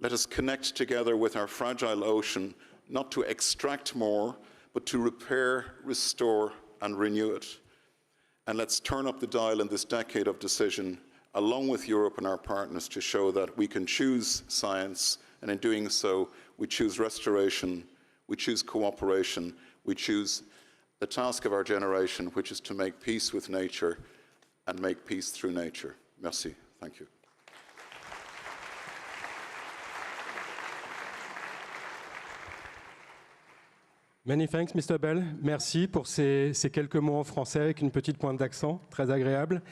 Let us connect together with our fragile ocean, not to extract more, but to repair, restore, and renew it. And let's turn up the dial in this decade of decision, along with Europe and our partners, to show that we can choose science, and in doing so, we choose restoration, we choose cooperation, we choose the task of our generation, which is to make peace with nature and make peace through nature. Merci. Thank you. Many thanks, Mr. Bell. Merci pour ces quelques mots en français avec une petite pointe d'accent, très agréable.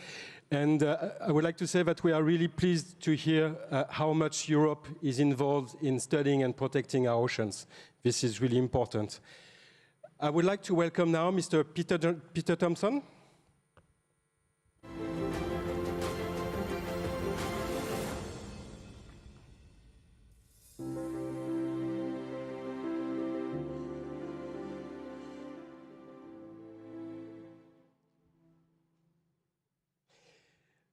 And I would like to say that we are really pleased to hear how much Europe is involved in studying and protecting our oceans. This is really important. I would like to welcome now Mr. Peter Thomson.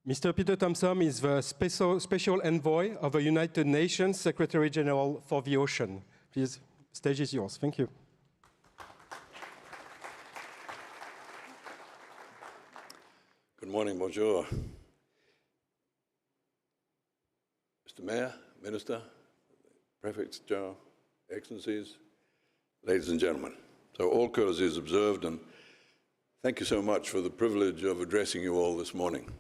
Mr. Peter Thomson is the special envoy of the United Nations Secretary General for the Ocean. Please, stage is yours. Thank you. Good morning, bonjour. Mr. Mayor, Minister, Prefect Jao, Excellencies, ladies and gentlemen. So all courtesies observed, and thank you so much for the privilege of addressing you all this morning.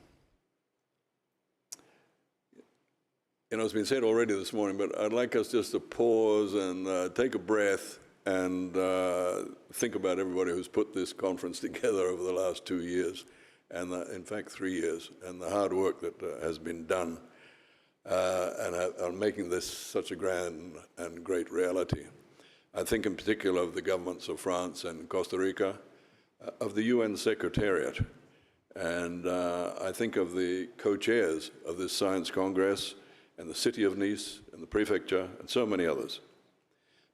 You know, it's been said already this morning, but I'd like us just to pause and take a breath and think about everybody who's put this conference together over the last 2 years, and in fact 3 years, and the hard work that has been done on making this such a grand and great reality. I think in particular of the governments of France and Costa Rica, of the UN Secretariat, and I think of the co-chairs of this Science Congress, and the city of Nice, and the prefecture, and so many others.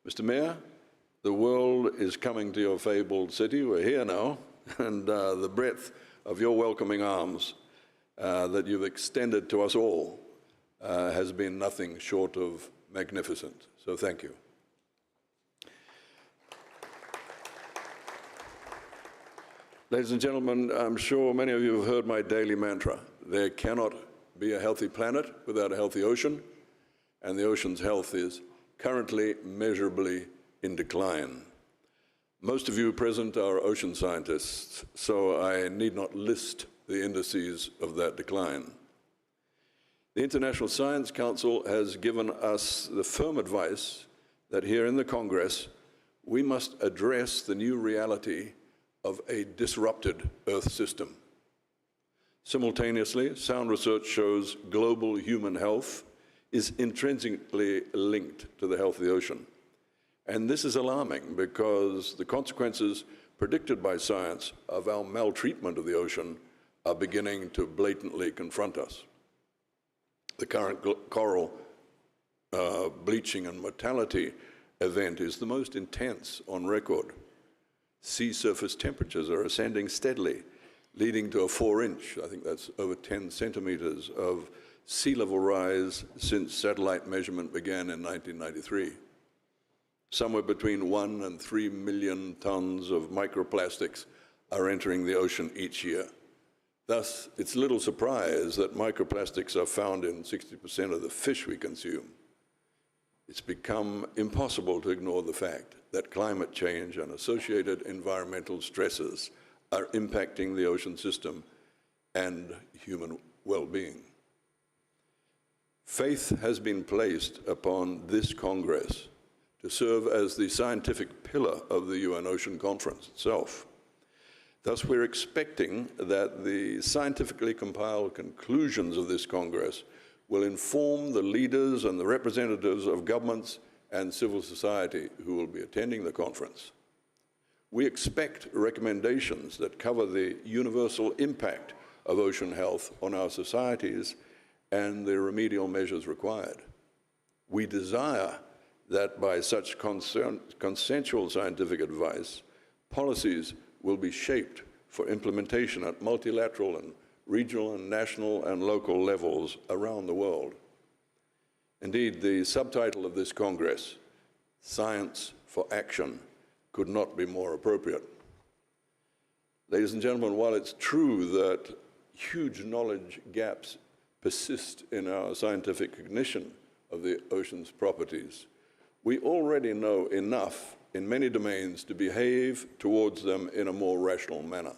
Mr. Mayor, the world is coming to your fabled city. We're here now, and the breadth of your welcoming arms that you've extended to us all has been nothing short of magnificent. So thank you. Ladies and gentlemen, I'm sure many of you have heard my daily mantra. There cannot be a healthy planet without a healthy ocean, and the ocean's health is currently measurably in decline. Most of you present are ocean scientists, so I need not list the indices of that decline. The International Science Council has given us the firm advice that here in the Congress, we must address the new reality of a disrupted Earth system. Simultaneously, sound research shows global human health is intrinsically linked to the health of the ocean. And this is alarming because the consequences predicted by science of our maltreatment of the ocean are beginning to blatantly confront us. The current coral bleaching and mortality event is the most intense on record. Sea surface temperatures are ascending steadily, leading to a 4-inch, I think that's over 10 centimeters, of sea level rise since satellite measurement began in 1993. Somewhere between 1 and 3 million tons of microplastics are entering the ocean each year. Thus, it's little surprise that microplastics are found in 60% of the fish we consume. It's become impossible to ignore the fact that climate change and associated environmental stresses are impacting the ocean system and human well-being. Faith has been placed upon this Congress to serve as the scientific pillar of the UN Ocean Conference itself. Thus, we're expecting that the scientifically compiled conclusions of this Congress will inform the leaders and the representatives of governments and civil society who will be attending the conference. We expect recommendations that cover the universal impact of ocean health on our societies and the remedial measures required. We desire that by such consensual scientific advice, policies will be shaped for implementation at multilateral and regional and national and local levels around the world. Indeed, the subtitle of this Congress, Science for Action, could not be more appropriate. Ladies and gentlemen, while it's true that huge knowledge gaps persist in our scientific cognition of the ocean's properties, we already know enough in many domains to behave towards them in a more rational manner.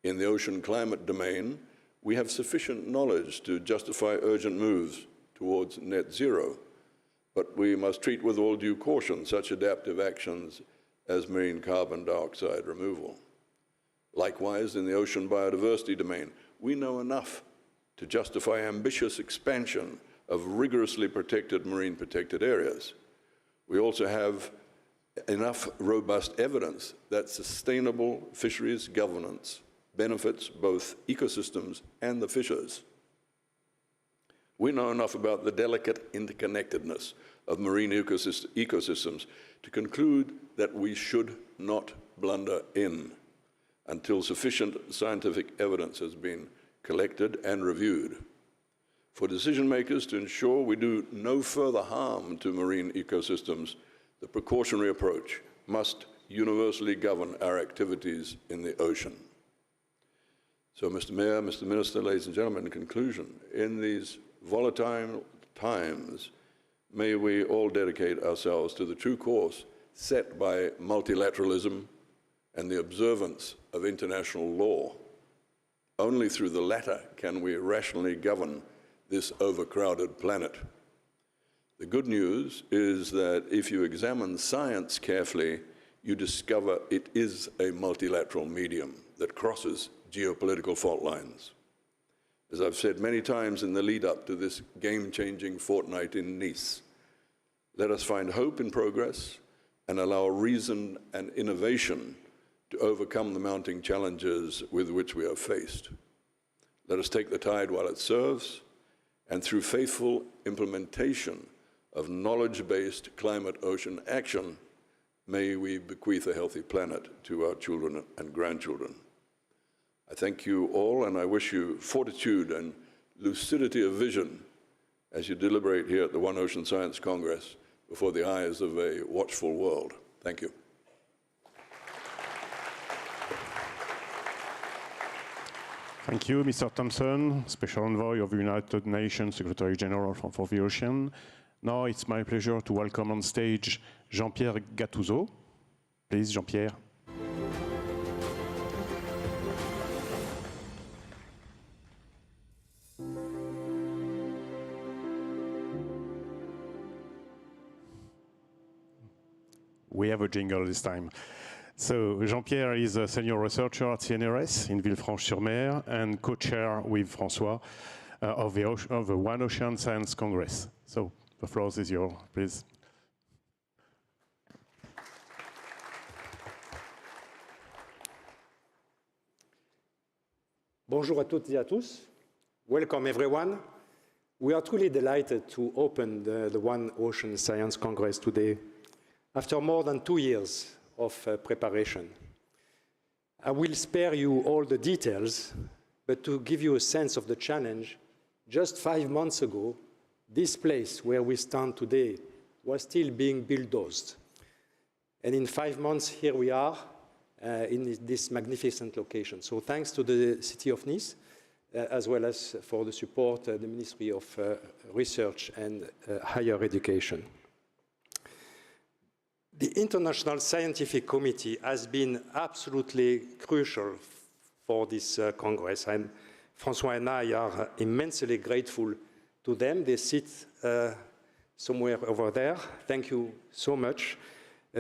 In the ocean climate domain, we have sufficient knowledge to justify urgent moves towards net zero, but we must treat with all due caution such adaptive actions as marine carbon dioxide removal. Likewise, in the ocean biodiversity domain, we know enough to justify ambitious expansion of rigorously protected marine protected areas. We also have enough robust evidence that sustainable fisheries governance benefits both ecosystems and the fishers. We know enough about the delicate interconnectedness of marine ecosystems to conclude that we should not blunder in until sufficient scientific evidence has been collected and reviewed. For decision makers to ensure we do no further harm to marine ecosystems, the precautionary approach must universally govern our activities in the ocean. So, Mr. Mayor, Mr. Minister, ladies and gentlemen, in conclusion, in these volatile times, may we all dedicate ourselves to the true course set by multilateralism and the observance of international law. Only through the latter can we rationally govern this overcrowded planet. The good news is that if you examine science carefully, you discover it is a multilateral medium that crosses geopolitical fault lines. As I've said many times in the lead up to this game-changing fortnight in Nice, let us find hope in progress and allow reason and innovation to overcome the mounting challenges with which we are faced. Let us take the tide while it serves, and through faithful implementation of knowledge-based climate-ocean action, may we bequeath a healthy planet to our children and grandchildren. I thank you all, and I wish you fortitude and lucidity of vision as you deliberate here at the One Ocean Science Congress before the eyes of a watchful world. Thank you. Thank you, Mr. Thomson, Special Envoy of the United Nations Secretary General for the Ocean. Now it's my pleasure to welcome on stage Jean-Pierre Gattuso. Please, Jean-Pierre. We have a jingle this time. So Jean-Pierre is a senior researcher at CNRS in Villefranche-sur-Mer and co-chair with François of the One Ocean Science Congress. So the floor is yours, please. Bonjour à toutes et à tous. Welcome everyone. We are truly delighted to open the One Ocean Science Congress today after more than 2 years of preparation. I will spare you all the details, but to give you a sense of the challenge, just 5 months ago, this place where we stand today was still being bulldozed. And in 5 months, here we are, in this magnificent location. So thanks to the city of Nice, as well as for the support the Ministry of Research and Higher Education. The International Scientific Committee has been absolutely crucial for this Congress, and François and I are immensely grateful to them. They sit somewhere over there. Thank you so much.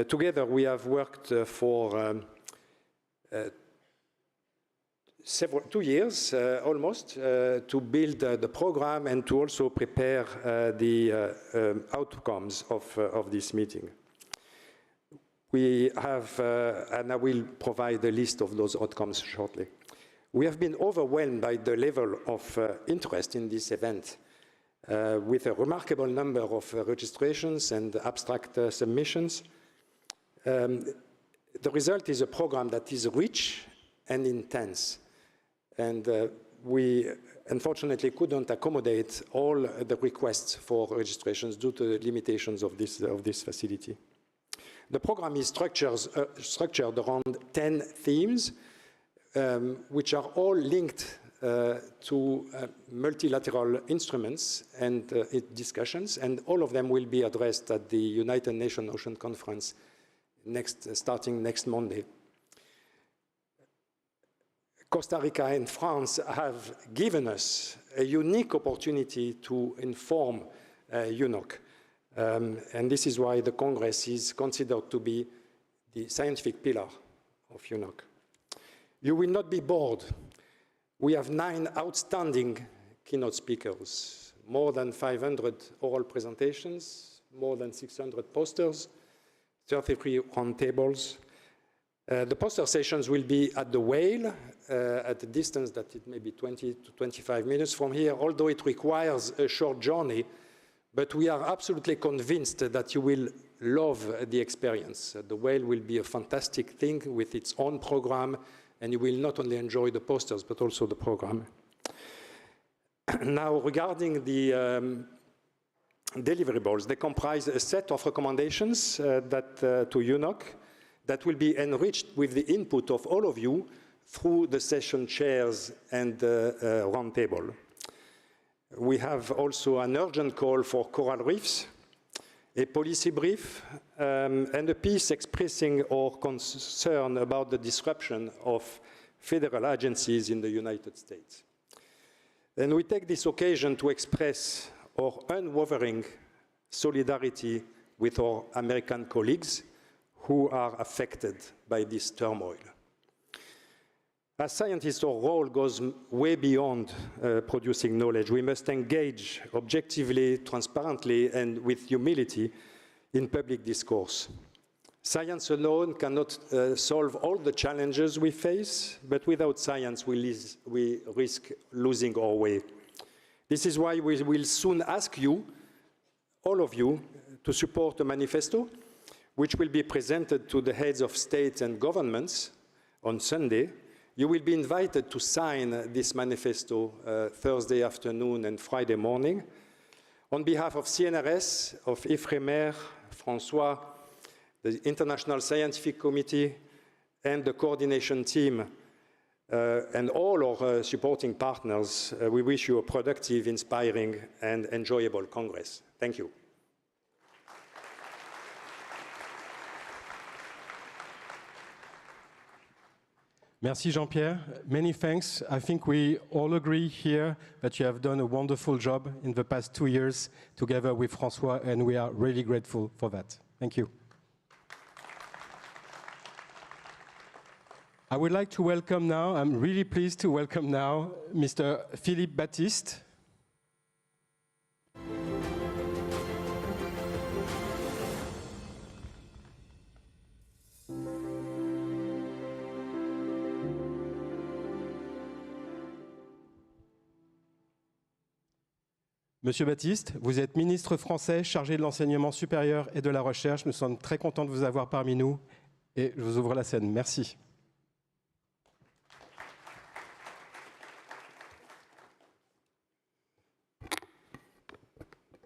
Together we have worked for 2 years almost to build the program and to also prepare the outcomes of this meeting. We have, and I will provide a list of those outcomes shortly. We have been overwhelmed by the level of interest in this event, with a remarkable number of registrations and abstract submissions. The result is a program that is rich and intense, and we unfortunately couldn't accommodate all the requests for registrations due to the limitations of this facility. The program is structured around 10 themes, which are all linked to multilateral instruments and discussions, and all of them will be addressed at the United Nations Ocean Conference starting next Monday. Costa Rica and France have given us a unique opportunity to inform UNOC. And this is why the Congress is considered to be the scientific pillar of UNOC. You will not be bored. We have 9 outstanding keynote speakers, more than 500 oral presentations, more than 600 posters, 33 roundtables. The poster sessions will be at the Whale, at a distance that it may be 20 to 25 minutes from here, although it requires a short journey. But we are absolutely convinced that you will love the experience. The Whale will be a fantastic thing with its own program, and you will not only enjoy the posters, but also the program. Now, regarding the deliverables, they comprise a set of recommendations to UNOC that will be enriched with the input of all of you through the session chairs and the roundtable. We have also an urgent call for coral reefs, a policy brief, and a piece expressing our concern about the disruption of federal agencies in the United States. And we take this occasion to express our unwavering solidarity with our American colleagues who are affected by this turmoil. As scientists, our role goes way beyond producing knowledge. We must engage objectively, transparently, and with humility in public discourse. Science alone cannot solve all the challenges we face, but without science, we risk losing our way. This is why we will soon ask you, all of you, to support a manifesto, which will be presented to the heads of states and governments on Sunday. You will be invited to sign this manifesto Thursday afternoon and Friday morning. On behalf of CNRS, of Ifremer, François, the International Scientific Committee, and the coordination team, and all our supporting partners, we wish you a productive, inspiring, and enjoyable Congress. Thank you. Merci, Jean-Pierre. Many thanks. I think we all agree here that you have done a wonderful job in the past 2 years together with François, and we are really grateful for that. Thank you. I would like to welcome now, I'm really pleased to welcome now, Mr. Philippe Baptiste. Monsieur Baptiste, vous êtes ministre français chargé de l'enseignement supérieur et de la recherche. Nous sommes très contents de vous avoir parmi nous et je vous ouvre la scène. Merci.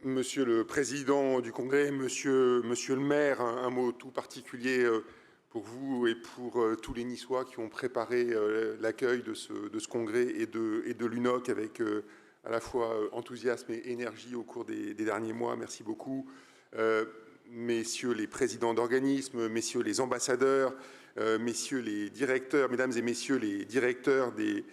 Monsieur le Président du Congrès, Monsieur le maire, un mot tout particulier pour vous et pour tous les Niçois qui ont préparé l'accueil de ce congrès et de l'UNOC avec à la fois enthousiasme et énergie au cours des derniers mois. Merci beaucoup. Messieurs les présidents d'organismes, messieurs les ambassadeurs, messieurs les directeurs, mesdames et messieurs les directeurs des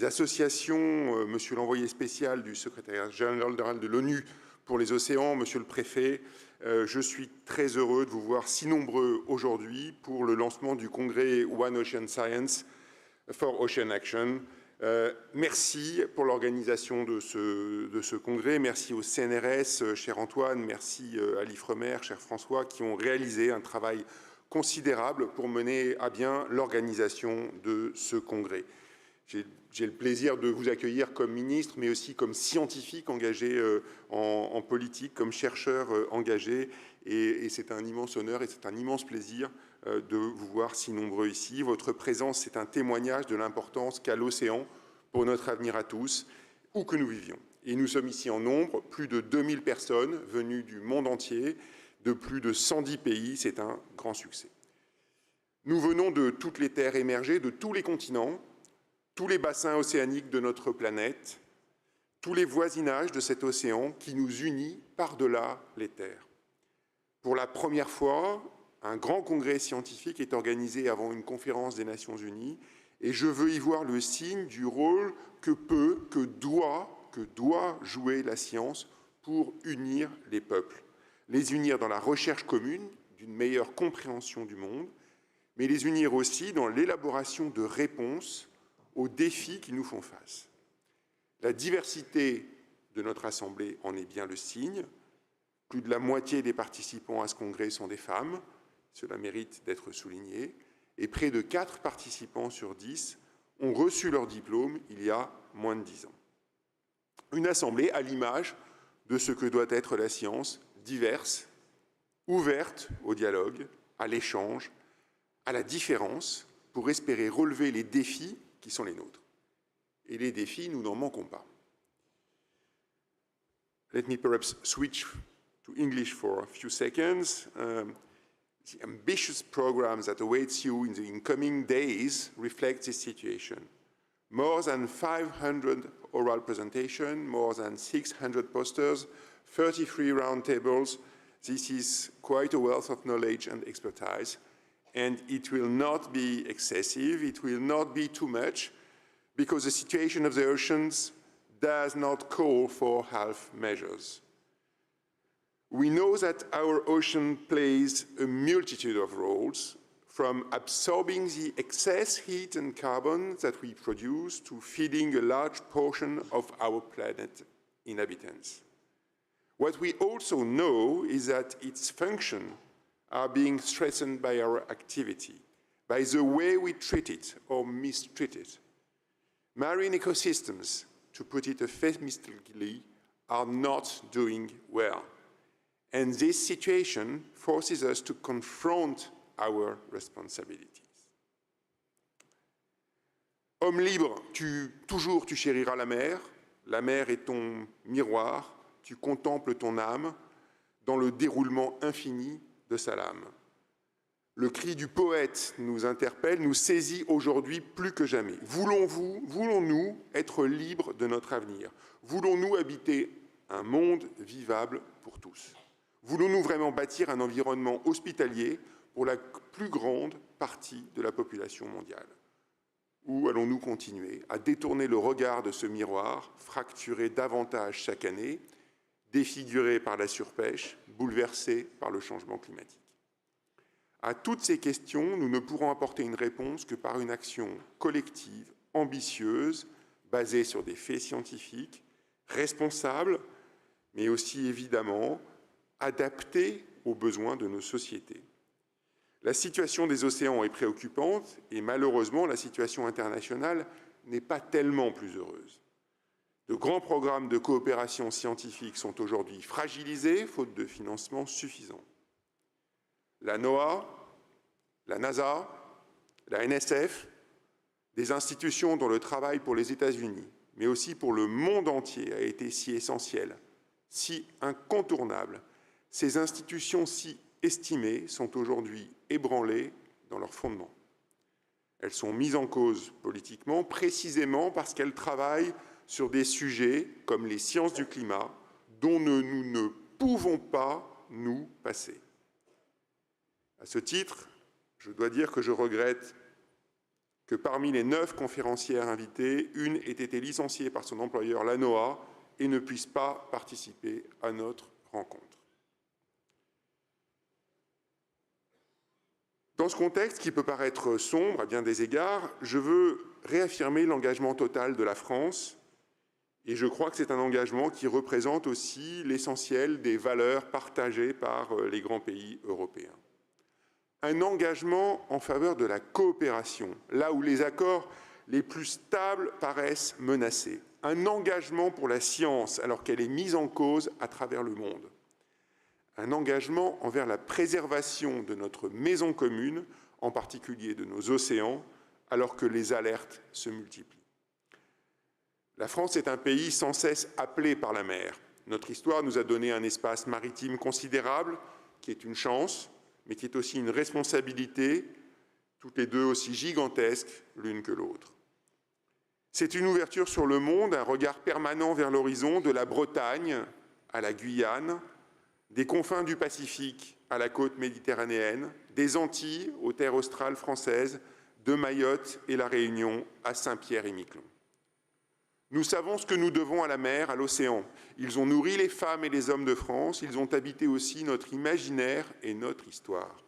associations, monsieur l'envoyé spécial du secrétariat général de l'ONU pour les océans, monsieur le préfet, je suis très heureux de vous voir si nombreux aujourd'hui pour le lancement du congrès One Ocean Science for Ocean Action. Merci pour l'organisation de ce congrès, merci au CNRS, cher Antoine, merci à l'Ifremer, cher François, qui ont réalisé un travail considérable pour mener à bien l'organisation de ce congrès. J'ai le plaisir de vous accueillir comme ministre, mais aussi comme scientifique engagé en politique, comme chercheur engagé, et c'est un immense honneur et c'est un immense plaisir de vous voir si nombreux ici. Votre présence, c'est un témoignage de l'importance qu'a l'océan pour notre avenir à tous, où que nous vivions. Et nous sommes ici en nombre, plus de 2000 personnes venues du monde entier, de plus de 110 pays, c'est un grand succès. Nous venons de toutes les terres émergées, de tous les continents, tous les bassins océaniques de notre planète, tous les voisinages de cet océan qui nous unit par-delà les terres. Pour la première fois, un grand congrès scientifique est organisé avant une conférence des Nations Unies et je veux y voir le signe du rôle que doit jouer la science pour unir les peuples. Les unir dans la recherche commune d'une meilleure compréhension du monde, mais les unir aussi dans l'élaboration de réponses aux défis qui nous font face. La diversité de notre Assemblée en est bien le signe. Plus de la moitié des participants à ce congrès sont des femmes, cela mérite d'être souligné, et près de 4 participants sur 10 ont reçu leur diplôme il y a moins de 10 ans. Une assemblée à l'image de ce que doit être la science, diverse, ouverte au dialogue, à l'échange, à la différence, pour espérer relever les défis qui sont les nôtres. Et les défis, nous n'en manquons pas. Let me perhaps switch to English for a few seconds. The ambitious program that awaits you in the incoming days reflects this situation. More than 500 oral presentations, more than 600 posters, 33 roundtables. This is quite a wealth of knowledge and expertise. And it will not be excessive, it will not be too much, because the situation of the oceans does not call for half measures. We know that our ocean plays a multitude of roles, from absorbing the excess heat and carbon that we produce to feeding a large portion of our planet inhabitants. What we also know is that its function are being strengthened by our activity, by the way we treat it or mistreat it. Marine ecosystems, to put it euphemistically, are not doing well. And this situation forces us to confront our responsibilities. Homme libre, toujours tu chériras la mer est ton miroir, tu contemples ton âme dans le déroulement infini de sa lame. Le cri du poète nous interpelle, nous saisit aujourd'hui plus que jamais. Voulons-nous être libres de notre avenir? Voulons-nous habiter un monde vivable pour tous? Voulons-nous vraiment bâtir un environnement hospitalier pour la plus grande partie de la population mondiale? Ou allons-nous continuer à détourner le regard de ce miroir, fracturé davantage chaque année, défiguré par la surpêche, bouleversé par le changement climatique? À toutes ces questions, nous ne pourrons apporter une réponse que par une action collective, ambitieuse, basée sur des faits scientifiques, responsable, mais aussi évidemment adaptée aux besoins de nos sociétés. La situation des océans est préoccupante et malheureusement, la situation internationale n'est pas tellement plus heureuse. De grands programmes de coopération scientifique sont aujourd'hui fragilisés, faute de financement suffisant. La NOAA, la NASA, la NSF, des institutions dont le travail pour les États-Unis, mais aussi pour le monde entier, a été si essentiel, si incontournable. Ces institutions si estimées sont aujourd'hui ébranlées dans leur fondement. Elles sont mises en cause politiquement précisément parce qu'elles travaillent sur des sujets comme les sciences du climat dont nous ne pouvons pas nous passer. À ce titre, je dois dire que je regrette que parmi les 9 conférencières invitées, une ait été licenciée par son employeur, l'ANOA, et ne puisse pas participer à notre rencontre. Dans ce contexte qui peut paraître sombre à bien des égards, je veux réaffirmer l'engagement total de la France, et je crois que c'est un engagement qui représente aussi l'essentiel des valeurs partagées par les grands pays européens. Un engagement en faveur de la coopération, là où les accords les plus stables paraissent menacés. Un engagement pour la science, alors qu'elle est mise en cause à travers le monde. Un engagement envers la préservation de notre maison commune, en particulier de nos océans, alors que les alertes se multiplient. La France est un pays sans cesse appelé par la mer. Notre histoire nous a donné un espace maritime considérable, qui est une chance, mais qui est aussi une responsabilité, toutes les deux aussi gigantesques l'une que l'autre. C'est une ouverture sur le monde, un regard permanent vers l'horizon, de la Bretagne à la Guyane, des confins du Pacifique à la côte méditerranéenne, des Antilles aux terres australes françaises, de Mayotte et la Réunion à Saint-Pierre-et-Miquelon. Nous savons ce que nous devons à la mer, à l'océan. Ils ont nourri les femmes et les hommes de France, ils ont habité aussi notre imaginaire et notre histoire.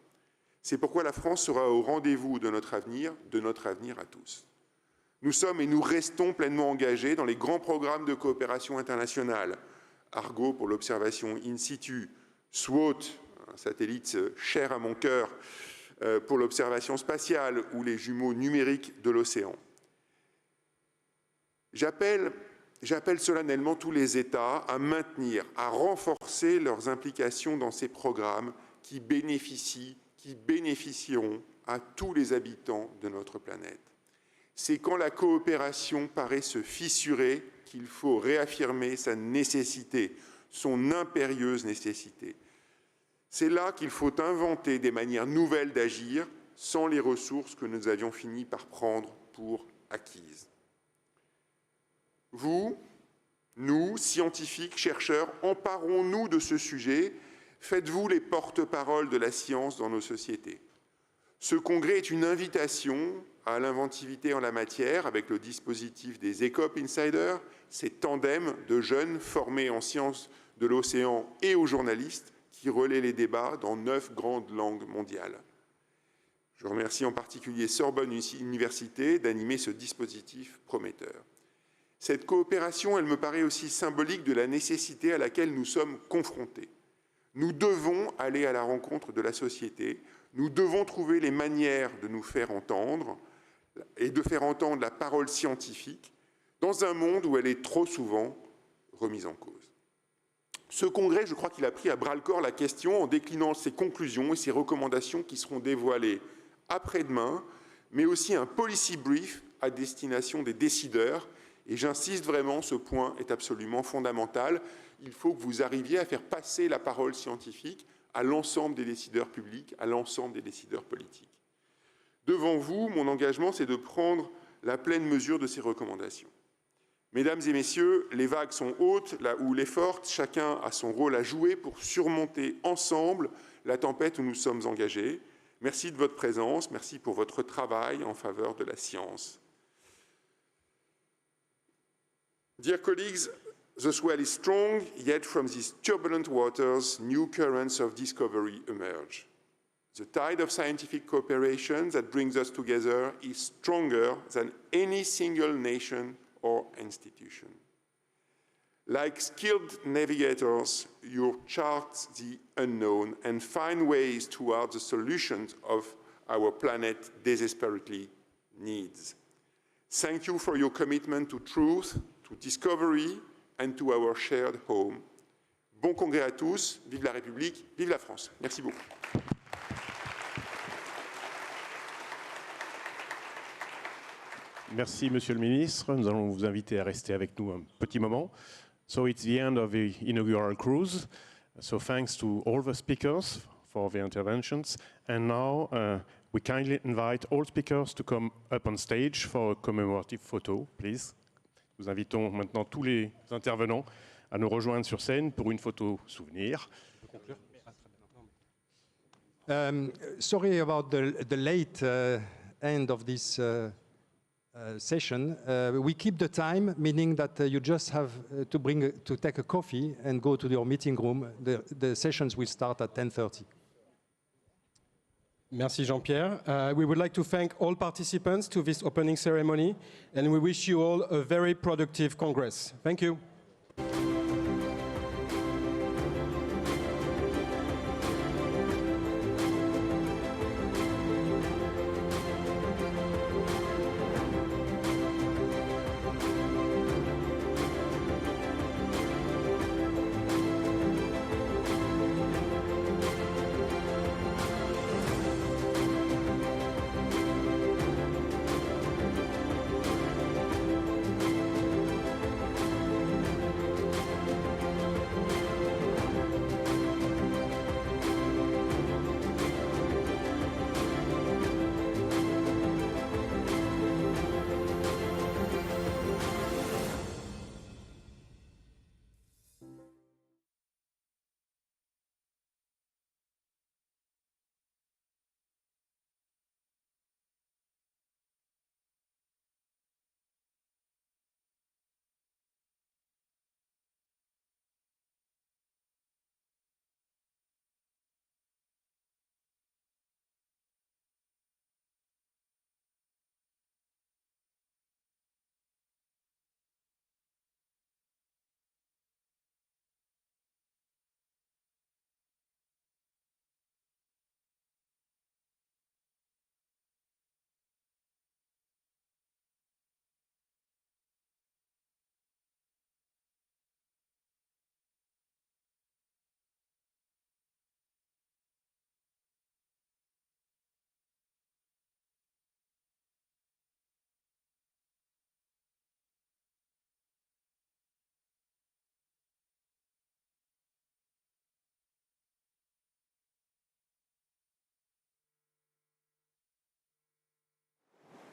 C'est pourquoi la France sera au rendez-vous de notre avenir à tous. Nous sommes et nous restons pleinement engagés dans les grands programmes de coopération internationale. Argo pour l'observation in situ, SWOT, un satellite cher à mon cœur, pour l'observation spatiale, ou les jumeaux numériques de l'océan. J'appelle solennellement tous les États à maintenir, à renforcer leurs implications dans ces programmes qui bénéficieront à tous les habitants de notre planète. C'est quand la coopération paraît se fissurer qu'il faut réaffirmer sa nécessité, son impérieuse nécessité. C'est là qu'il faut inventer des manières nouvelles d'agir sans les ressources que nous avions fini par prendre pour acquises. Vous, nous, scientifiques, chercheurs, emparons-nous de ce sujet, faites-vous les porte-paroles de la science dans nos sociétés. Ce congrès est une invitation à l'inventivité en la matière avec le dispositif des ECOP Insiders, ces tandems de jeunes formés en sciences de l'océan et aux journalistes qui relaient les débats dans 9 grandes langues mondiales. Je remercie en particulier Sorbonne Université d'animer ce dispositif prometteur. Cette coopération, elle me paraît aussi symbolique de la nécessité à laquelle nous sommes confrontés. Nous devons aller à la rencontre de la société, nous devons trouver les manières de nous faire entendre et de faire entendre la parole scientifique dans un monde où elle est trop souvent remise en cause. Ce congrès, je crois qu'il a pris à bras-le-corps la question en déclinant ses conclusions et ses recommandations qui seront dévoilées après-demain, mais aussi un policy brief à destination des décideurs. Et j'insiste vraiment, ce point est absolument fondamental. Il faut que vous arriviez à faire passer la parole scientifique à l'ensemble des décideurs publics, à l'ensemble des décideurs politiques. Devant vous, mon engagement, c'est de prendre la pleine mesure de ces recommandations. Mesdames et messieurs, les vagues sont hautes, là où les fortes, chacun a son rôle à jouer pour surmonter ensemble la tempête où nous sommes engagés. Merci de votre présence, merci pour votre travail en faveur de la science. Dear colleagues, the swell is strong, yet from these turbulent waters, new currents of discovery emerge. The tide of scientific cooperation that brings us together is stronger than any single nation or institution. Like skilled navigators, you chart the unknown and find ways towards the solutions of our planet desperately needs. Thank you for your commitment to truth, to discovery and to our shared home. Bon congrès à tous, vive la République, vive la France. Merci beaucoup. Merci, Monsieur le Ministre. Nous allons vous inviter à rester avec nous un petit moment. So it's the end of the inaugural cruise. So thanks to all the speakers for their interventions. And now We kindly invite all speakers to come up on stage for a commemorative photo, please. Nous invitons maintenant tous les intervenants à nous rejoindre sur scène pour une photo souvenir. Sorry about the late end of this session. We keep the time, meaning that you just have to take a coffee and go to your meeting room. The sessions will start at 10:30. Merci Jean-Pierre. We would like to thank all participants to this opening ceremony, and we wish you all a very productive Congress. Thank you.